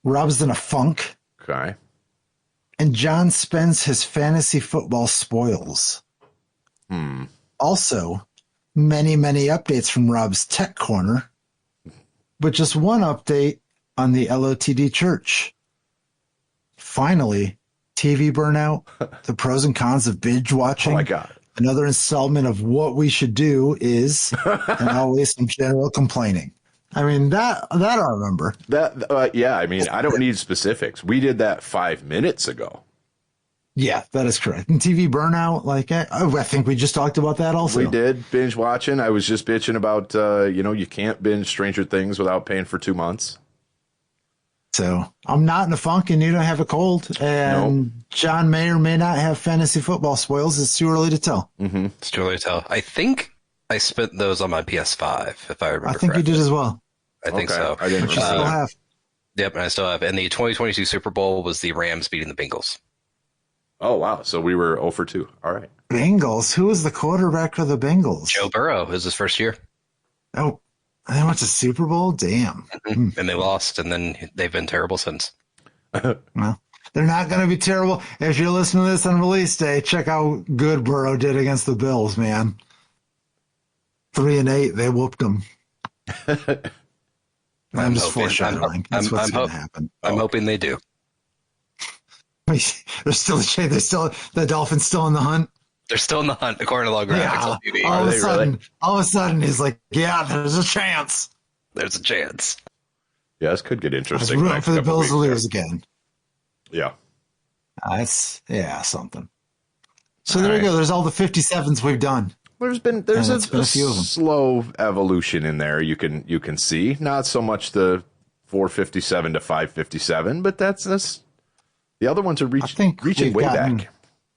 Rob's in a funk.
Okay.
And John spends his fantasy football spoils. Also, many, many updates from Rob's Tech Corner. But just one update on the LOTD Church. Finally, TV burnout, the pros and cons of binge watching.
Oh my God.
Another installment of what we should do is, and always some general complaining. I mean, that I remember.
That yeah. I mean, I don't need specifics. We did that 5 minutes ago.
Yeah, that is correct. And TV burnout, like, I think we just talked about that also.
We did binge watching. I was just bitching about, you can't binge Stranger Things without paying for 2 months.
So I'm not in a funk and you don't have a cold. And John may or may not have fantasy football spoils. It's too early to tell.
It's too early to tell. I think I spent those on my PS5, if I remember
I think
correctly.
you did as well.
I think
Okay.
so.
I didn't
But you
remember
still
that.
have.
Yep, and I still have. And the 2022 Super Bowl was the Rams beating the Bengals.
Oh, wow. So we were 0 for 2. All right.
Bengals. Who was the quarterback of the Bengals?
Joe Burrow is his first year,
Oh, they went to Super Bowl? Damn.
and they lost, and then they've been terrible since.
Well, they're not going to be terrible. If you're listening to this on release day, check how good Burrow did against the Bills, man. 3-8, they whooped them. I'm just
hoping-
foreshadowing. That's what's going to happen.
I'm hoping they do.
There's still a chance. The Dolphins still in the hunt.
They're still in the hunt, according to Log Graphics
Yeah.
on TV.
All of a
they
sudden,
really?
all of a sudden, he's like, "Yeah, there's a chance."
There's a chance.
Yeah, this could get
I was
interesting.
rooting
next
for the
couple
Bills to
weeks
lose again.
there. Yeah.
That's something. So
All
there you
right.
go. There's all the 57s we've done.
There's
And
a
it's been a few of them.
slow evolution in there. You can see not so much the 457 to 557, but that's the other ones are
think
reaching
we've
way
gotten-
back.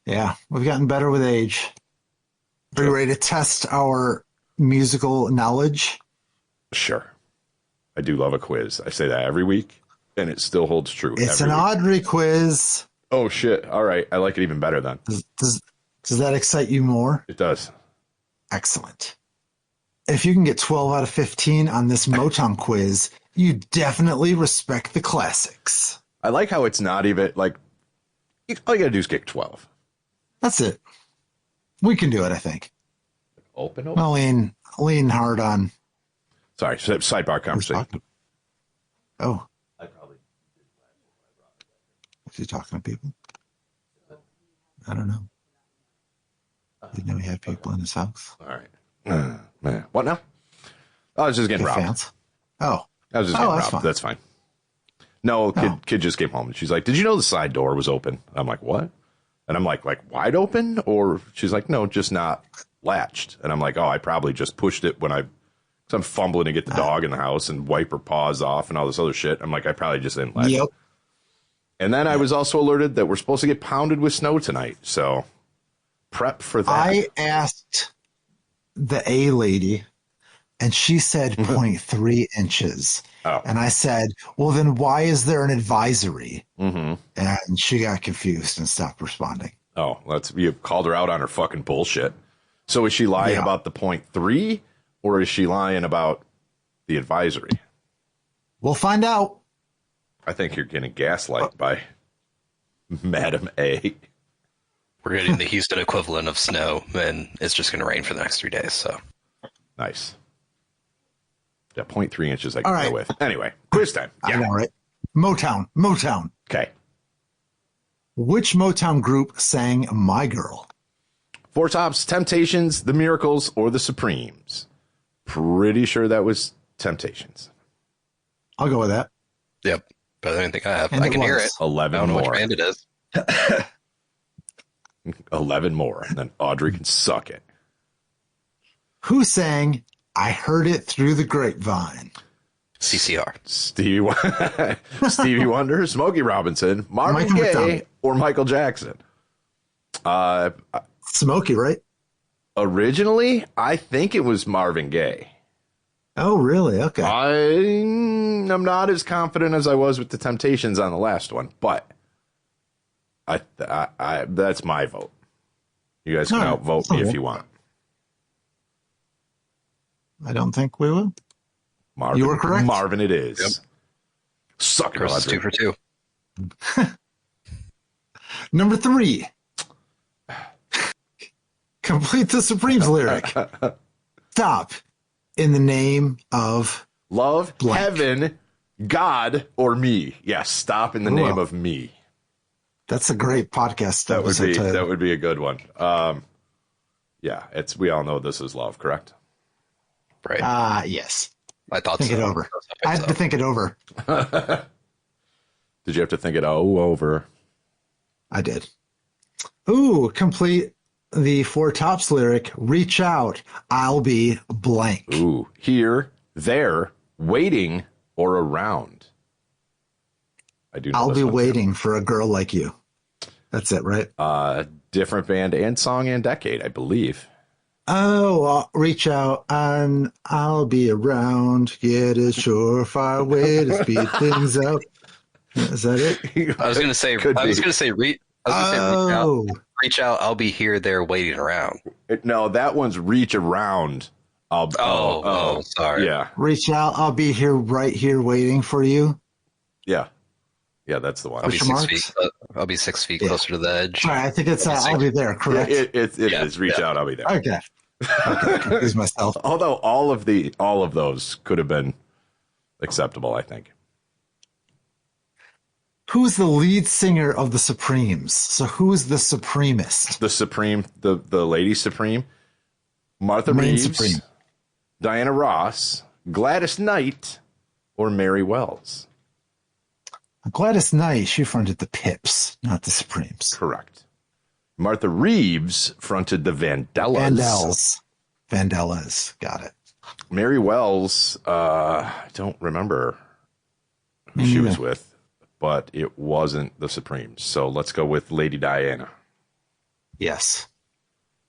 Yeah, we've gotten better with age. Are you ready to test our musical knowledge?
Sure, I do love a quiz. I say that every week, and it still holds true.
It's
every
an
week.
Audrey quiz.
Oh shit! All right, I like it even better then.
Does that excite you more?
It does.
Excellent. If you can get 12 out of 15 on this Motown quiz, you definitely respect the classics.
I like how it's not even like all you gotta do is get 12.
That's it. We can do it, I think.
Open.
I'll lean hard on.
Sorry, sidebar conversation.
Oh. Is he talking to people? I don't know. Didn't know he had people in his house.
All right. Man. What now? I was just getting
Big
robbed.
fans. Oh.
I was just
Oh,
getting
that's
robbed.
fine.
That's fine. No, kid just came home and she's like, "Did you know the side door was open?" I'm like, "What?" And I'm like wide open? Or she's like, "No, just not latched." And I'm like, "Oh, I probably just pushed it when so I'm fumbling to get the dog in the house and wipe her paws off and all this other shit." I'm like, "I probably just didn't latch it."
Yep.
And then I was also alerted that we're supposed to get pounded with snow tonight. So prep for that.
I asked the A lady, and she said 0.3 inches.
Oh.
And I said, well, then why is there an advisory?
Mm-hmm.
And she got confused and stopped responding.
Oh, you called her out on her fucking bullshit. So is she lying
Yeah.
about the 0.3 or is she lying about the advisory?
We'll find out.
I think you're getting gaslighted by Madam A.
We're getting the Houston equivalent of snow, and it's just going to rain for the next 3 days. So
Nice. Yeah, 0.3 inches I can
All
go
right.
with. Anyway, quiz time.
I
Yeah.
know, right? Motown.
Okay.
Which Motown group sang My Girl?
Four Tops, Temptations, The Miracles, or The Supremes. pretty sure that was Temptations.
I'll go with that.
Yep. Better than anything I have.
And
I
it
can hear
was.
it.
11
I don't know
more.
which band it is.
11 more. And then Audrey can suck it.
Who sang I Heard It Through the Grapevine?
CCR.
Stevie Wonder, Smokey Robinson, Marvin
Michael
Gaye,
McDonald.
or Michael Jackson.
Smokey, right?
Originally, I think it was Marvin Gaye.
Oh, really? Okay.
I'm not as confident as I was with the Temptations on the last one, but I that's my vote. You guys can
All right.
outvote me if you want.
I don't think we will.
Marvin,
You were correct.
Marvin, it is.
Yep.
Suck it,
Chris is
Audrey.
2 for 2.
Number 3. Complete the Supremes lyric. Stop in the name of
Love,
blank.
heaven, God, or me. Yes, stop in the
Ooh.
name of me.
That's a great podcast.
That would
episode
be
title.
that would be a good one. Yeah, we all know this is love, correct?
Right.
Yes.
I thought
Think
so.
it over. I had to think it over.
Did you have to think it over?
I did. Ooh, complete the Four Tops lyric. Reach out. I'll be blank.
Ooh, here, there, waiting, or around. I do know
I'll
this
be
one, too.
waiting for a girl like you. That's it, right?
Different band and song and decade, I believe.
Oh, reach out and I'll be around. Get a surefire way to speed things up. Is that it?
I was gonna say.
Could
I was
be.
gonna say. Reach
Oh,
out. Reach out. I'll be here, there, waiting around.
No, that one's reach around.
Sorry.
Yeah,
reach out. I'll be here, right here, waiting for you.
yeah, that's the one.
I'll be
Question
6
marks?
feet. I'll be 6 feet closer to the edge.
Sorry, I think it's I'll be there,
Yeah,
correct?
it
Yeah,
is. Reach out, I'll be there.
Okay. Okay, confuse myself.
Although all of those could have been acceptable, I think.
Who's the lead singer of the Supremes? So who's the Supremist?
The Supreme, the Lady Supreme, Martha
Main
Reeves,
Supreme.
Diana Ross, Gladys Knight, or Mary Wells.
Gladys Knight, she fronted the Pips, not the Supremes.
Correct. Martha Reeves fronted the Vandellas.
Vandellas. Got it.
Mary Wells, I don't remember who she was with, but it wasn't the Supremes. So let's go with Lady Diana.
Yes.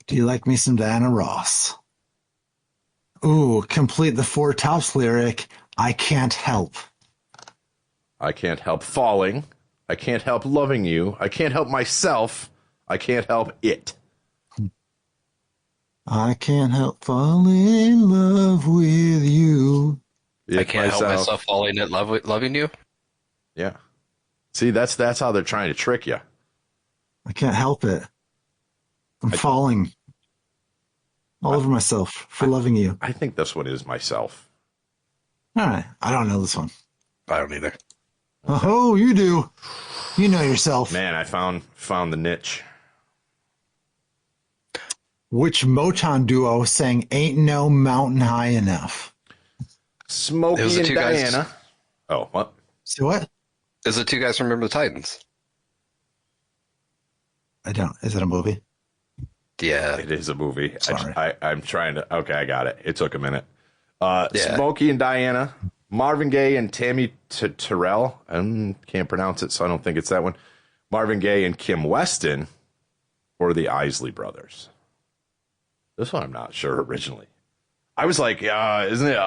Do you like me some Diana Ross? Ooh, complete the Four Tops lyric. I can't help.
I can't help falling. I can't help loving you. I can't help myself. I can't help it.
I can't help falling in love with you.
I can't help myself falling in love with loving you.
Yeah. See, that's how they're trying to trick you.
I can't help it. I'm falling all over myself for loving you.
I think this one is myself.
All right. I don't know this one.
I don't either.
Oh, you do. You know yourself.
Man, I found the niche.
Which Motown duo sang Ain't No Mountain High Enough?
Smokey
Those are
and
two guys.
Diana. Oh, what?
So what?
Is it two guys from Remember the Titans?
I don't. Is it a movie?
Yeah.
It is a movie.
Sorry.
I'm trying to. Okay, I got it. It took a minute.
Yeah.
Smokey and Diana, Marvin Gaye and Tammy Terrell. I can't pronounce it, so I don't think it's that one. Marvin Gaye and Kim Weston, or the Isley Brothers. This one I'm not sure originally. I was like, isn't it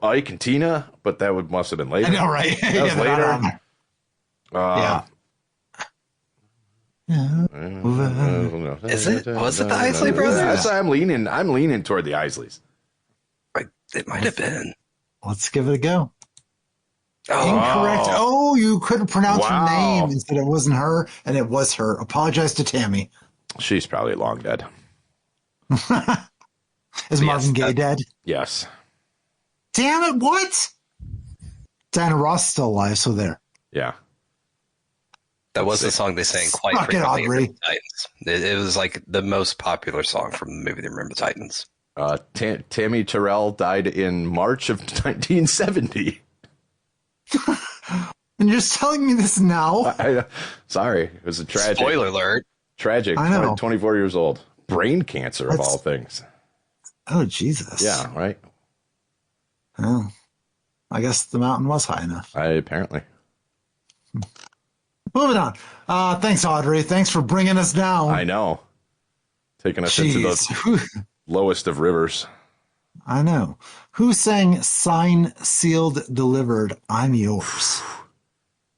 Ike and Tina? But that must have been later.
I know, right?
That was
they're not on
later.
there.
Is it? Was it the Isley Brothers?
That's why I'm leaning toward the Isleys.
It might have been.
Let's give it a go.
Oh,
Incorrect. Oh, you couldn't pronounce her
Wow.
name and said it wasn't her, and it was her. Apologize to Tammy.
She's probably long dead.
Is Marvin Gaye dead?
Yes.
Damn it, what? Diana Ross is still alive, so there.
Yeah.
that was the song they sang quite
Fuck it,
frequently in
Audrey.
Remember the Titans. It was like the most popular song from the movie The Remember the Titans.
Tammy Terrell died in March of 1970.
And you're just telling me this now?
Sorry, it was a tragic.
Spoiler alert.
Tragic.
I know.
24 years old. Brain cancer of all things.
Oh, Jesus.
Yeah, right.
Oh, I guess the mountain was high enough.
Apparently.
Moving on. Thanks, Audrey. Thanks for bringing us down.
I know. Taking us into the lowest of rivers.
I know. Who sang Signed, Sealed, Delivered, I'm Yours?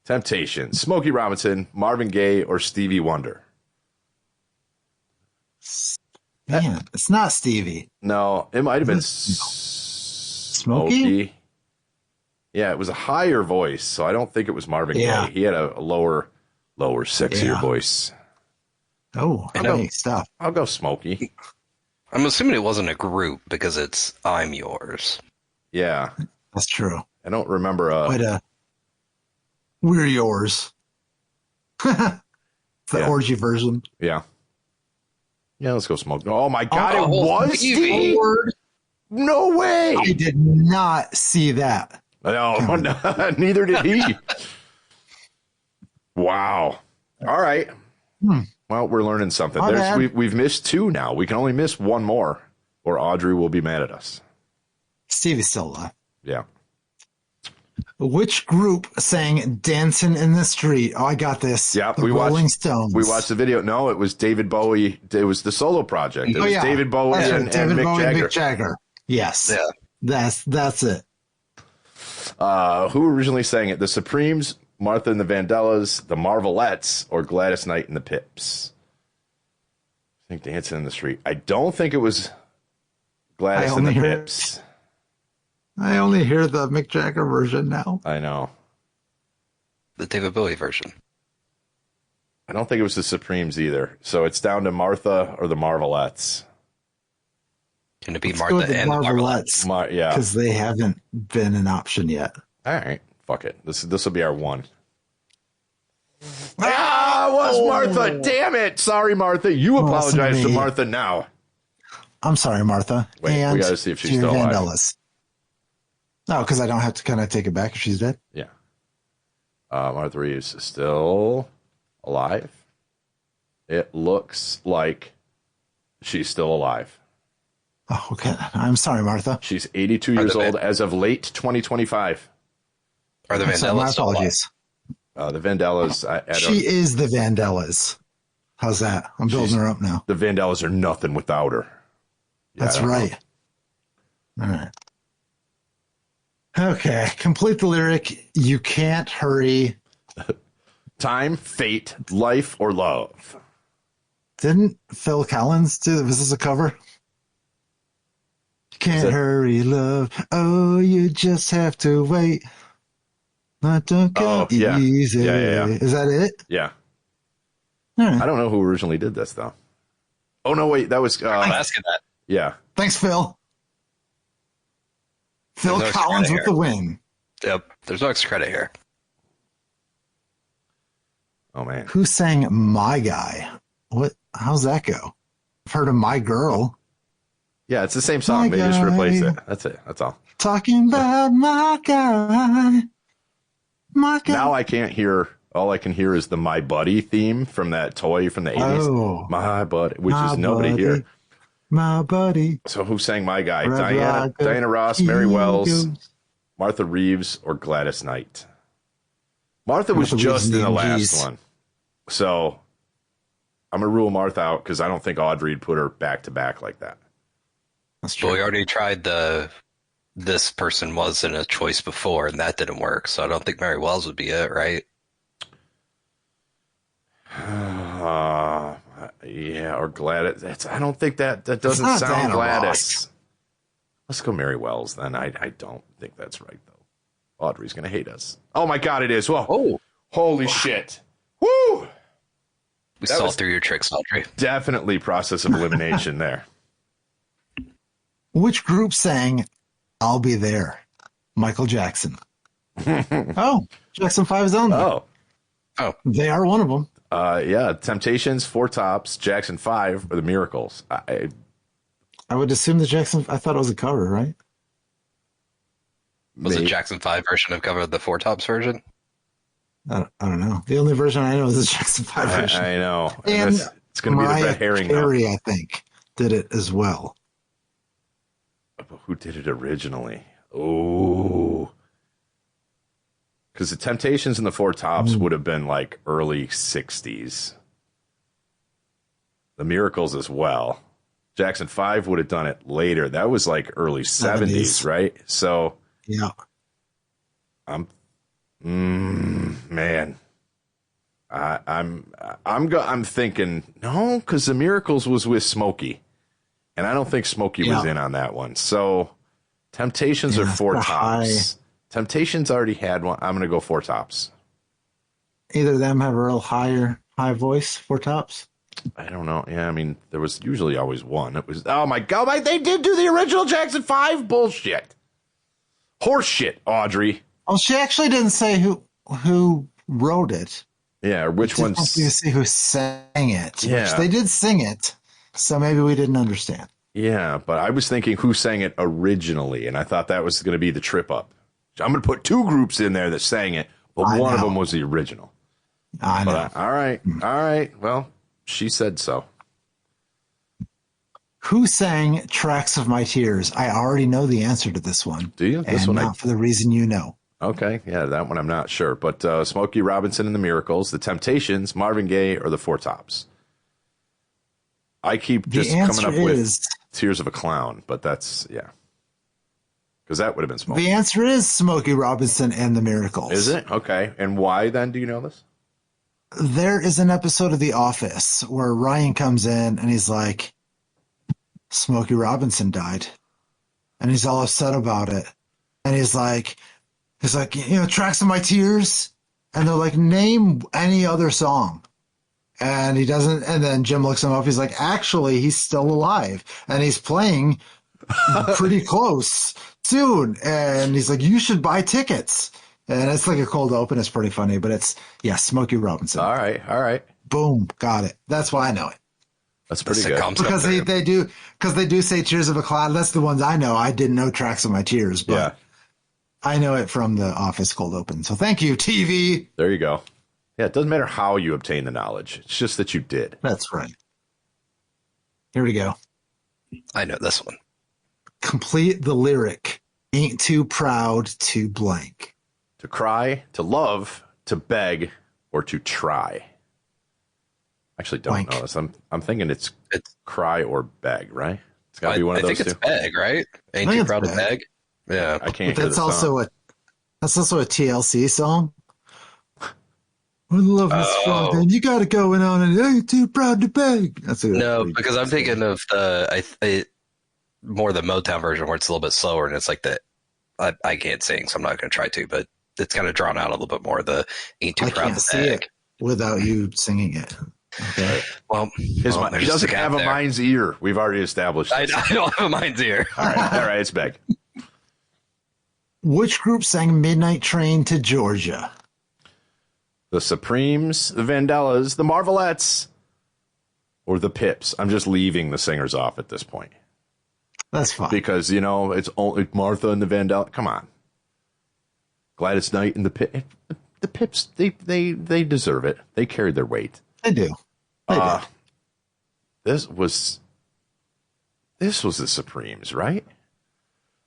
Temptations. Smokey Robinson, Marvin Gaye, or Stevie Wonder?
Man, it's not Stevie.
No, it might have been
Smokey?
Yeah, it was a higher voice, so I don't think it was Marvin Gaye. He had a lower, sexier voice.
Oh, hey, stop.
I'll go Smokey.
I'm assuming it wasn't a group because it's I'm Yours.
Yeah.
That's true.
I don't remember.
We're Yours. The orgy version.
Yeah. Yeah, let's go Smokey. Oh, my God, it was Stevie? No way.
I did not see that.
No, neither did he. Wow. All right. Well, we're learning something. We've missed 2 now. We can only miss 1 more, or Audrey will be mad at us.
Stevie's still alive.
Yeah.
Which group sang Dancing in the Street? Oh, I got this.
Yeah,
the Rolling Stones.
We watched the video. No, it was David Bowie. It was the solo project. It was David Bowie and Mick Jagger.
Yes.
Yeah.
That's it.
Who originally sang it? The Supremes, Martha and the Vandellas, the Marvelettes, or Gladys Knight and the Pips? I think Dancing in the Street. I don't think it was Gladys and the Pips.
I only hear the Mick Jagger version now.
I know.
The David Bowie version.
I don't think it was the Supremes either. So it's down to Martha or the Marvelettes.
Can it be Martha and the Marvelettes?
Yeah.
Because they haven't been an option yet.
All right. Fuck it. This will be our one. It was Martha. Damn it. Sorry, Martha. You apologize to Martha now.
I'm sorry, Martha.
Wait,
and
we got to see if she's still alive.
Vandellas. No, because I don't have to kind of take it back if she's dead.
Yeah. Martha Reeves is still alive. It looks like she's still alive.
Oh, okay. I'm sorry, Martha.
She's 82 years old as of late 2025.
Are the Vandellas
my apologies.
The Vandellas.
She is the Vandellas. How's that? I'm building her up now.
The Vandellas are nothing without her. Yeah,
that's right. All right. Okay. Complete the lyric. You can't hurry.
Time, fate, life, or love.
Didn't Phil Collins do? Was this a cover? Can't hurry, love. Oh, you just have to wait. Not to go easy.
Yeah.
Is that it?
Yeah.
Right.
I don't know who originally did this, though. Oh, no, wait. That was...
I'm asking that.
Yeah.
Thanks, Phil. Phil Collins with the win.
Yep. There's no extra credit here.
Oh, man.
Who sang My Guy? What? How's that go? I've heard of My Girl.
Yeah, it's the same song. They just replaced it. That's it. That's all.
Talking about my guy. My guy.
Now I can't hear. All I can hear is the My Buddy theme from that toy from the 80s.
Oh,
My Buddy, which is nobody here.
My buddy.
So who sang My Guy? Diana Ross, Mary Wells, Martha Reeves, or Gladys Knight? Martha was just in the last one. So I'm going to rule Martha out because I don't think Audrey would put her back to back like that.
That's true.
Well, we already tried this person wasn't a choice before, and that didn't work. So I don't think Mary Wells would be it, right?
Yeah, or Gladys. I don't think that doesn't sound Gladys. Let's go Mary Wells then. I don't think that's right, though. Audrey's going to hate us. Oh, my God, it is. Whoa.
Oh.
Holy shit. Woo!
We saw through your tricks, Audrey.
Definitely process of elimination there.
Which group sang I'll Be There? Michael Jackson. Oh, Jackson 5 is on there.
Oh.
They are one of them.
Yeah, Temptations, Four Tops, Jackson 5, or The Miracles.
I would assume the Jackson. I thought it was a cover, right?
Was it
Maybe.
Jackson 5 version of cover the Four Tops version?
I don't know. The only version I know is the Jackson 5 version.
I know.
And
It's going to be the
Mariah
red herring now.
Carey, I think, did it as well.
But who did it originally? Oh. Because the Temptations and the Four Tops would have been like early 60s. The Miracles as well. Jackson 5 would have done it later. That was like early 70s, right? So,
Yeah.
man. I'm thinking no, because the Miracles was with Smokey, and I don't think Smokey was in on that one. So, Temptations or Four Tops. Temptations already had one. I'm gonna go Four Tops.
Either of them have a real high voice, Four Tops.
I don't know. Yeah, I mean, there was usually always one. It was oh my god, they did do the original Jackson 5 bullshit, horse shit, Audrey.
Oh, she actually didn't say who wrote it.
Yeah, or which one's
wants to see who sang it.
Yeah.
Which they did sing it, so maybe we didn't understand.
Yeah, but I was thinking who sang it originally, and I thought that was going to be the trip up. I'm going to put two groups in there that sang it, but one of them was the original.
I know.
But, all right. Well, she said so.
Who sang "Tracks of My Tears"? I already know the answer to this one.
Do you? This
and
one
not for the reason you know.
Okay, yeah, that one I'm not sure. But Smokey Robinson and the Miracles, the Temptations, Marvin Gaye, or the Four Tops. I keep just coming up with Tears of a Clown, but that's, yeah. Because that would have been Smokey.
The answer is Smokey Robinson and the Miracles.
Is it? Okay. And why then? Do you know this?
There is an episode of The Office where Ryan comes in and he's like, Smokey Robinson died. And he's all upset about it. And he's like, Tracks of My Tears. And they're like, name any other song. And he doesn't. And then Jim looks him up. He's like, actually, he's still alive. And he's playing pretty close soon. And he's like, you should buy tickets. And it's like a cold open. It's pretty funny. But it's, Smokey Robinson.
All right.
Boom. Got it. That's why I know it.
That's pretty good.
Because they do say Tears of a Clown. That's the ones I know. I didn't know Tracks of My Tears. But I know it from the Office cold open. So thank you, TV.
There you go. Yeah, it doesn't matter how you obtain the knowledge. It's just that you did.
That's right. Here we go.
I know this one.
Complete the lyric. Ain't too proud to blank.
To cry, to love, to beg, or to try. Actually, don't
Blank.
know this. I'm thinking it's cry or beg, right? It's got to be one of those two.
I think it's beg, right? Ain't too proud to beg. Yeah,
I can't.
But that's also a TLC song. When love is strong, then you got it going on, and ain't too proud to beg.
Because I'm thinking of more the Motown version where it's a little bit slower, and it's like I can't sing, so I'm not going to try to, but it's kind of drawn out a little bit more. The ain't too proud to
see
beg
it without you singing it. Okay.
Well,
he doesn't have a mind's ear. We've already established this.
I don't have a mind's ear.
All right, it's beg.
Which group sang Midnight Train to Georgia?
The Supremes, the Vandellas, the Marvelettes, or the Pips. I'm just leaving the singers off at this point.
That's fine.
Because, it's only Martha and the Vandellas. Come on. Gladys Knight and the Pips. The Pips, they deserve it. They carried their weight.
They do. They did.
This was the Supremes, right?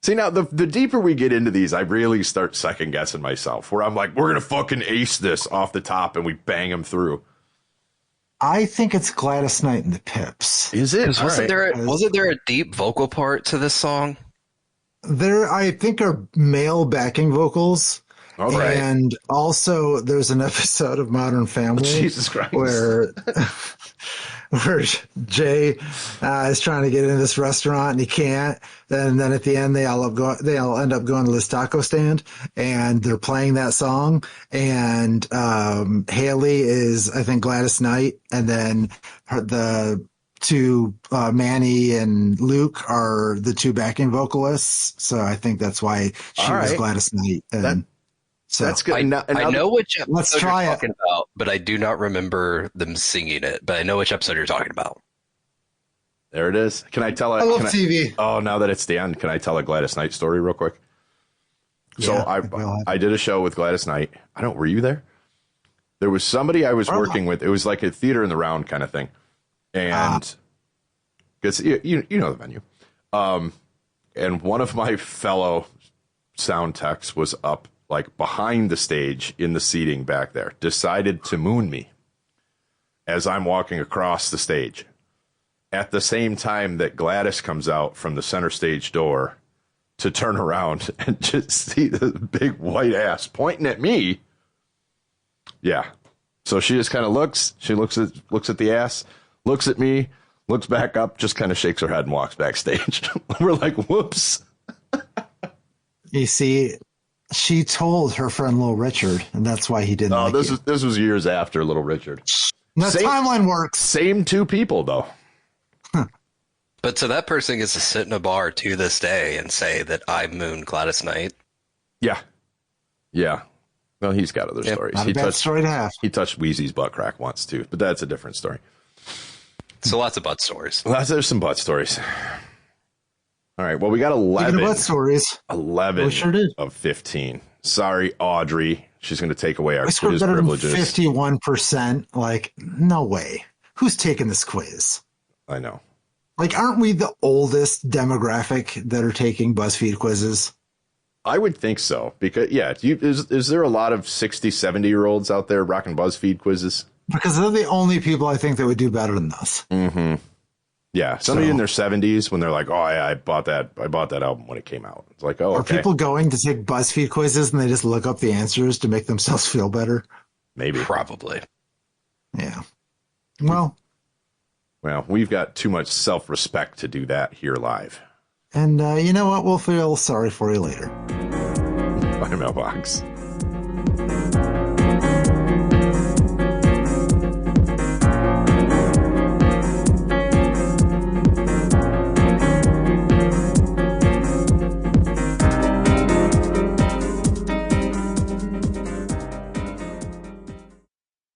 See, now, the deeper we get into these, I really start second-guessing myself, where I'm like, we're going to fucking ace this off the top, and we bang them through.
I think it's Gladys Knight and the Pips.
Is it?
Wasn't there a deep vocal part to this song?
There, I think, are male backing vocals.
Okay.
And also, there's an episode of Modern Family
Jesus Christ.
where Jay is trying to get into this restaurant and he can't. And then at the end, they all end up going to this taco stand and they're playing that song. And Haley is, I think, Gladys Knight, and then the two Manny and Luke are the two backing vocalists. So I think that's why she was Gladys Knight. And so
that's good.
I know which episode
let's try
you're talking about, but I do not remember them singing it. But I know which episode you're talking about.
There it is. Can I tell?
I love TV.
Oh, now that it's the end, can I tell a Gladys Knight story real quick? So
Yeah,
I did a show with Gladys Knight. Were you there? There was somebody I was working with. It was like a theater in the round kind of thing, and because you know the venue. And one of my fellow sound techs was up like behind the stage in the seating back there, decided to moon me as I'm walking across the stage. At the same time that Gladys comes out from the center stage door to turn around and just see the big white ass pointing at me. Yeah. So she just kind of looks. She looks at the ass, looks at me, looks back up, just kind of shakes her head and walks backstage. We're like, whoops.
You see, she told her friend Little Richard, and that's why he didn't.
Oh, this was years after Little Richard.
The timeline works.
Same two people though.
But so that person gets to sit in a bar to this day and say that I mooned Gladys Knight.
Yeah. Yeah. Well, he's got other stories.
Not a bad story to have.
He touched Wheezy's butt crack once too, but that's a different story.
So lots of butt stories.
There's some butt stories. All right. Well, we got 11.
Butt stories.
11
sure did.
of 15. Sorry, Audrey. She's going to take away our
I scored
quiz
better than
privileges.
51%. Like, no way. Who's taking this quiz?
I know.
Like, aren't we the oldest demographic that are taking BuzzFeed quizzes?
I would think so. Because, yeah, is there a lot of 60, 70-year-olds out there rocking BuzzFeed quizzes?
Because they're the only people I think that would do better than us.
Mm-hmm. Yeah, somebody in their 70s when they're like, "Oh, yeah, I bought that album when it came out." It's like, "Oh, okay."
Are people going to take BuzzFeed quizzes and they just look up the answers to make themselves feel better?
Maybe.
Probably.
Yeah. Well,
we've got too much self-respect to do that here live.
and you know what? We'll feel sorry for you later.
By mailbox.